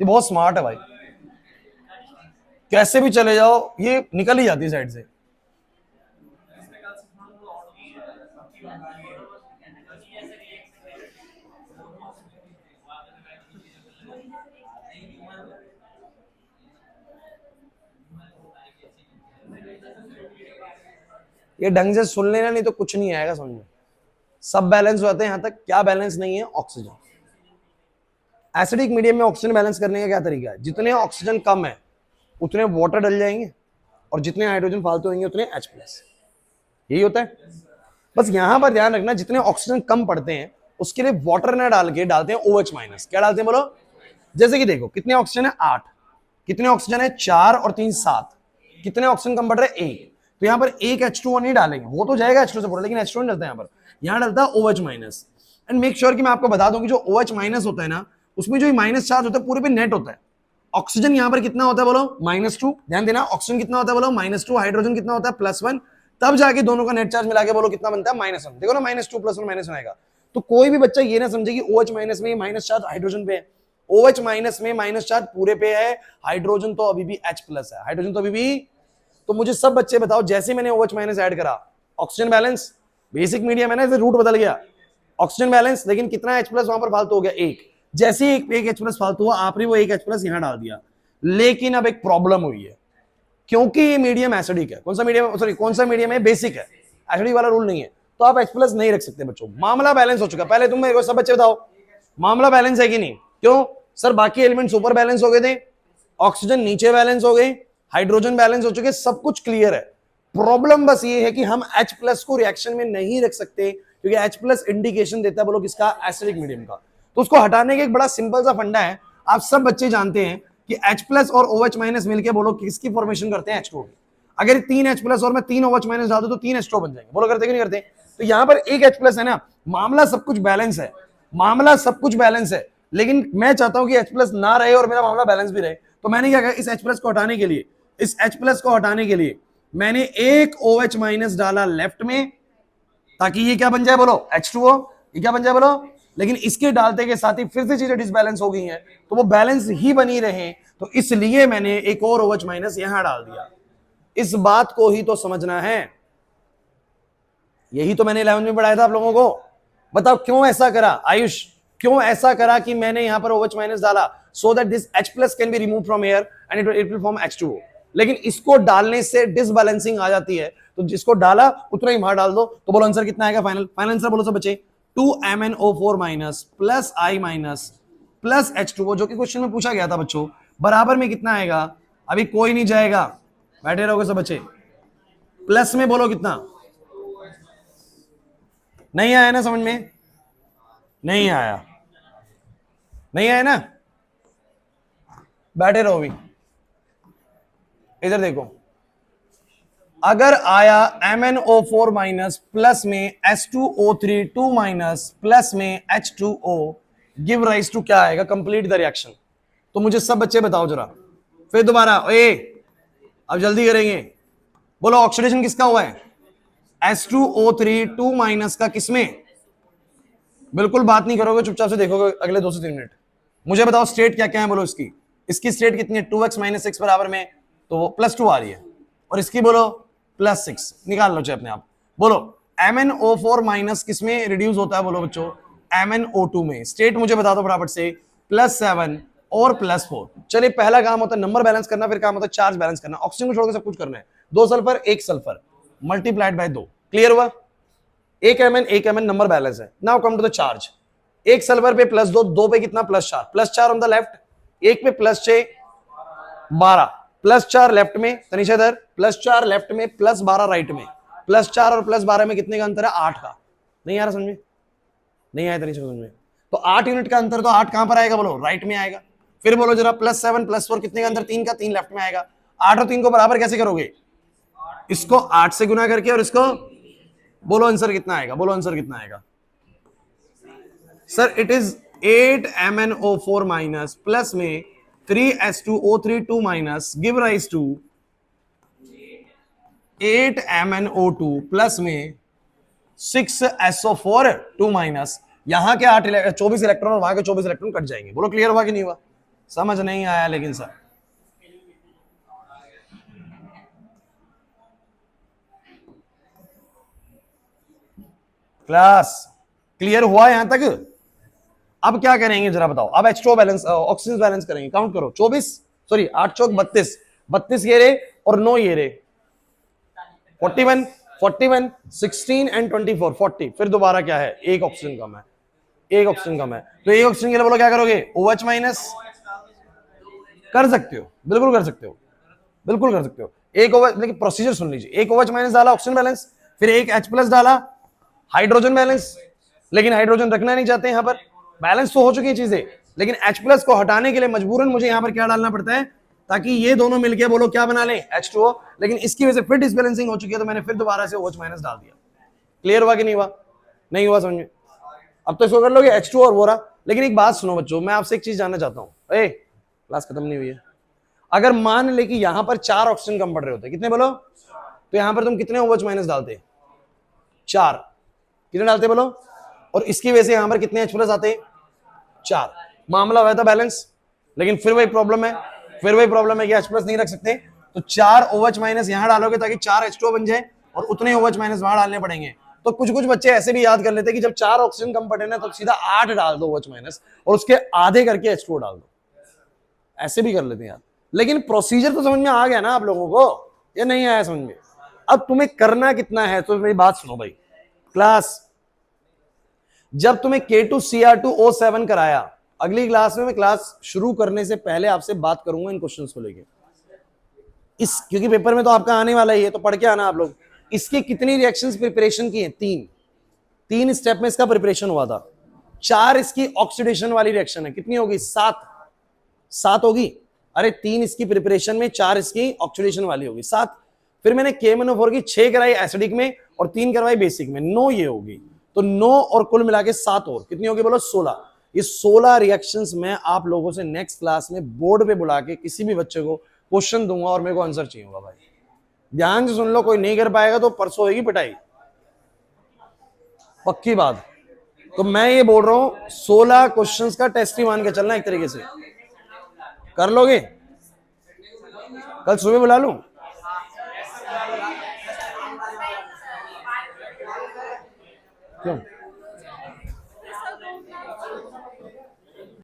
Speaker 1: ये बहुत स्मार्ट है भाई, कैसे भी चले जाओ ये निकल ही जाती है साइड से। ये ढंग से सुन लेना, नहीं तो कुछ नहीं आएगा समझ में। सब बैलेंस होते हैं यहां तक, क्या बैलेंस नहीं है? ऑक्सीजन। एसिडिक मीडियम में ऑक्सीजन बैलेंस करने का क्या तरीका है? जितने ऑक्सीजन कम है उतने वाटर डल जाएंगे और जितने हाइड्रोजन फालतू होंगे उतने H+। यही होता है। बस यहां पर ध्यान रखना, जितने ऑक्सीजन कम पड़ते हैं उसके लिए वाटर ना डाल के डालते हैं OH-। क्या डालते हैं बोलो? जैसे कि देखो कितने ऑक्सीजन है 8, कितने ऑक्सीजन है 4 और 3 7, कितने ऑक्सीजन कम पड़ रहे हैं 1, तो यहाँ पर एक H2O नहीं डालेंगे, वो तो जाएगा H2 से पूरा, लेकिन H2O नहीं डलता यहाँ पर, यहाँ डलता है OH-। एंड मेक श्योर कि मैं आपको बता दूं कि जो OH- होता है ना, उसमें जो माइनस चार्ज होता है पूरे पे नेट होता है। ऑक्सीजन यहाँ पर कितना होता है बोलो? -2। ध्यान देना, ऑक्सीजन कितना होता है बोलो? -2। हाइड्रोजन कितना होता है? +1। तब जाके दोनों का नेट चार्ज मिला के बोलो कितना बनता है? -1। देखो ना, -2 +1 -1 आएगा। तो कोई भी बच्चा ये ना समझे कि OH- में माइनस चार्ज हाइड्रोजन पे है। OH- में माइनस चार्ज पूरे पे है, हाइड्रोजन तो अभी भी H+ है, हाइड्रोजन तो अभी भी। तो मुझे सब बच्चे बताओ, जैसे मैंने OH- ऐड करा, ऑक्सीजन बैलेंस, बेसिक मीडियम है ना, रूट बदल गया, ऑक्सीजन बैलेंस, लेकिन कितना H+ वहां पर फालतू हो गया? 1। जैसे एक H+ फालतू हुआ, आपने वो एक H+ यहां डाल दिया। लेकिन अब एक प्रॉब्लम हुई है, क्योंकि ये मीडियम एसिडिक है। कौन सा मीडियम? सॉरी, कौन सा मीडियम है? बेसिक है, एसिडिक वाला रूल नहीं है, तो आप H+ नहीं रख सकते बच्चों। मामला बैलेंस हो चुका। पहले तुम मेरे को सब बच्चे बताओ, मामला बैलेंस है कि नहीं? क्यों सर? बाकी एलिमेंट्स ऊपर बैलेंस हो गए थे, ऑक्सीजन नीचे बैलेंस हो गए, हाइड्रोजन बैलेंस हो चुके, सब कुछ क्लियर है। प्रॉब्लम बस ये है कि हम H+ को रिएक्शन में नहीं रख सकते, क्योंकि H+ इंडिकेशन देता है बोलो किसका? एसिडिक मीडियम का। तो उसको हटाने का एक बड़ा सिंपल सा फंडा है, आप सब बच्चे जानते हैं कि H+ और OH- मिलके बोलो किसकी फॉर्मेशन करते हैं? H2। अगर 3 H+ और मैं 3 OH- डाल दूं तो 3 H2 बन जाएंगे। बोलो करते कि नहीं करते? तो यहां पर एक H+ है ना, मामला सब कुछ बैलेंस है, मामला सब कुछ बैलेंस है, लेकिन मैं चाहता हूं कि H+ ना रहे और मेरा मामला बैलेंस भी रहे। तो मैंने क्या कहा, इस H+ को हटाने के लिए, इस H+ को हटाने के लिए मैंने एक OH- डाला लेफ्ट में, ताकि ये क्या बन जाए बोलो? H2O। ये क्या बन जाए बोलो? लेकिन इसके डालते के साथ ही फिर से चीजें डिसबैलेंस हो गई हैं, तो वो बैलेंस ही बनी रहे, तो इसलिए मैंने एक और OH- यहां डाल दिया। इस बात को ही तो समझना है, यही तो मैंने 11वीं में पढ़ाया था आप लोगों को। बताओ क्यों ऐसा करा आयुष? क्यों ऐसा करा कि मैंने यहां पर OH- डाला? So that this H+ can be remove from air and it will form H2O। लेकिन इसको डालने से डिसबैलेंसिंग आ जाती है, तो जिसको डाला उतना ही वहां डाल दो। तो बोलो आंसर कितना आएगा? फाइनल फाइनल आंसर बोलो सब बच्चे, 2MnO4- plus I- plus H2O, जो कि क्वेश्चन में पूछा गया था बच्चों। बराबर में कितना आएगा? अभी कोई नहीं जाएगा, बैठे रहोगे सब बच्चे। प्लस में बोलो कितना? नहीं आया ना समझ में? नहीं आया, नहीं आया ना? बैठे रहो भी। इधर देखो, अगर आया MnO4- प्लस में H2O3 2- प्लस में H2O गिव राइज टू क्या आएगा? Complete the reaction. तो मुझे सब बच्चे बताओ जरा, फिर दोबारा अब जल्दी करेंगे। बोलो ऑक्सीडेशन किसका हुआ है? H2O3 2- का किसमें? बिल्कुल बात नहीं करोगे, चुपचाप से देखोगे अगले 2 से 3 मिनट। मुझे बताओ स्टेट क्या क्या है बोलो इसकी। इसकी स्टेट कितनी है? 2x - 6 बराबर में, तो +2 आ रही है, और इसकी बोलो +6। निकाल लो चाहे अपने आप। बोलो MnO4- किसमें रिड्यूस होता है बोलो बच्चों? MnO2 में। स्टेट मुझे बता दो फटाफट से, +7 और +4। चलिए, पहला काम होता है नंबर बैलेंस करना, फिर काम होता है चार्ज बैलेंस करना। ऑक्सीजन को छोड़कर सब कुछ करना है। 2 sulphur 1 sulphur multiplied by 2। Clear हुआ? एक Mn नंबर बैलेंस है। Now come to the charge. एक सल्फर पे +2, 2 पे कितना? +4। +4 ऑन द लेफ्ट, एक पे +6 12, +4 लेफ्ट में, तनिषा इधर, +4 लेफ्ट में, +12 राइट में। +4 और +12 में कितने का अंतर है? 8 का। नहीं आ रहा समझे? नहीं आया तो नहीं समझ में। तो 8 यूनिट का अंतर, तो 8 कहां पर आएगा बोलो, राइट में आएगा। फिर बोलो जरा +7 +4 कितने का अंतर, 3 का, 3 लेफ्ट में आएगा। 8 और 3 को बराबर कैसे करोगे, इसको 8 से गुना करके और इसको, बोलो आंसर कितना आएगा, बोलो आंसर कितना आएगा sir. It is 8 MnO4 minus plus में 3H2O3 2 minus give rise to 8 MnO2 plus में 6SO4 2 माइनस। यहां के 24 इलेक्ट्रॉन और वहां के 24 इलेक्ट्रॉन कट जाएंगे। बोलो क्लियर हुआ कि नहीं हुआ, समझ नहीं आया लेकिन सर। क्लास क्लियर हुआ यहां तक। अब क्या करेंगे जरा बताओ, अब H2O बैलेंस, ऑक्सीजन बैलेंस करेंगे। काउंट करो, 24 सॉरी 8 चौक 32, 32 ये रे और 9 ये रे, 41 41 16 एंड 24 40। फिर दोबारा क्या है, एक ऑक्सीजन कम है, एक ऑक्सीजन कम है। तो एक ऑक्सीजन के लिए बोलो क्या करोगे, OH माइनस कर सकते हो, बिल्कुल कर सकते हो, बिल्कुल कर सकते हो। एक OH, लेकिन प्रोसीजर सुन लीजिए, एक OH माइनस डाला ऑक्सीजन बैलेंस, फिर एक H प्लस डाला हाइड्रोजन बैलेंस। लेकिन हाइड्रोजन रखना नहीं चाहते, यहां पर बैलेंस तो हो चुकी है चीजें, लेकिन H प्लस को हटाने के लिए मजबूरन मुझे यहां पर क्या डालना पड़ता है, ताकि ये दोनों मिलके बोलो क्या बना लें, H2O। लेकिन इसकी वजह से फिर डिसबैलेंसिंग हो चुकी है, तो मैंने फिर दोबारा से OH माइनस डाल दिया। क्लियर हुआ कि नहीं हुआ, नहीं हुआ समझ में। अब तो इसको कर लोगे H2 और वो रहा। लेकिन एक बात सुनो बच्चों, मैं आपसे एक चीज जानना चाहता हूं, ए क्लास खत्म नहीं हुई है। अगर मान ले कि यहां पर 4 ऑक्सीजन कम पड़ रहे होते, कितने बोलो, तो यहां पर तुम कितने OH माइनस डालते, 4, कितने डालते बोलो, और इसकी वजह से यहां पर कितने H प्लस आते, 4। मामला हुआ था बैलेंस। लेकिन फिर वही प्रॉब्लम है, फिर वही प्रॉब्लम है कि H प्लस नहीं रख सकते, तो 4 OH माइनस यहां डालोगे ताकि 4 H2O बन जाए, और उतने OH माइनस वहां डालने पड़ेंगे। तो कुछ कुछ बच्चे ऐसे भी याद कर लेते कि जब 4 ऑक्सीजन कम पड़े ना, तो सीधा 8 डाल दो OH माइनस और उसके आधे करके H2O डाल दो, ऐसे भी कर लेते हैं यार। लेकिन प्रोसीजर तो समझ में आ गया ना आप लोगों को, ये नहीं आया समझ में। अब तुम्हें करना कितना है, तो मेरी बात सुनो भाई क्लास। जब तुम्हें K2Cr2O7 कराया, अगली क्लास में मैं क्लास शुरू करने से पहले आपसे बात करूंगा इन क्वेश्चंस को लेके, इस क्योंकि पेपर में तो आपका आने वाला ही है, तो पढ़ के आना आप लोग। इसकी कितनी रिएक्शंस प्रिपरेशन की है, 3 स्टेप में इसका प्रिपरेशन हुआ था। 4 इसकी ऑक्सीडेशन वाली रिएक्शन है, कितनी होगी, 7 होगी। अरे 3 इसकी प्रिपरेशन में, 4 इसकी ऑक्सीडेशन वाली होगी, 7। फिर मैंने KMnO4 की 6 कराई एसिडिक में और 3 करवाई बेसिक में, 9 ये होगी। तो 9 और कुल मिला के 7 और कितनी होगी बोलो, 16। ये 16 रिएक्शंस मैं आप लोगों से नेक्स्ट क्लास में बोर्ड पे बुला के किसी भी बच्चे को क्वेश्चन दूंगा और मेरे को आंसर चाहिए होगा भाई। ध्यान से सुन लो, कोई नहीं कर पाएगा तो परसों होगी पिटाई, पक्की बात। तो मैं ये बोल रहा हूं 16 क्वेश्चंस का टेस्ट ही मान के चलना, एक तरीके से कर लोगे। कल सुबह बुला लूं, क्यों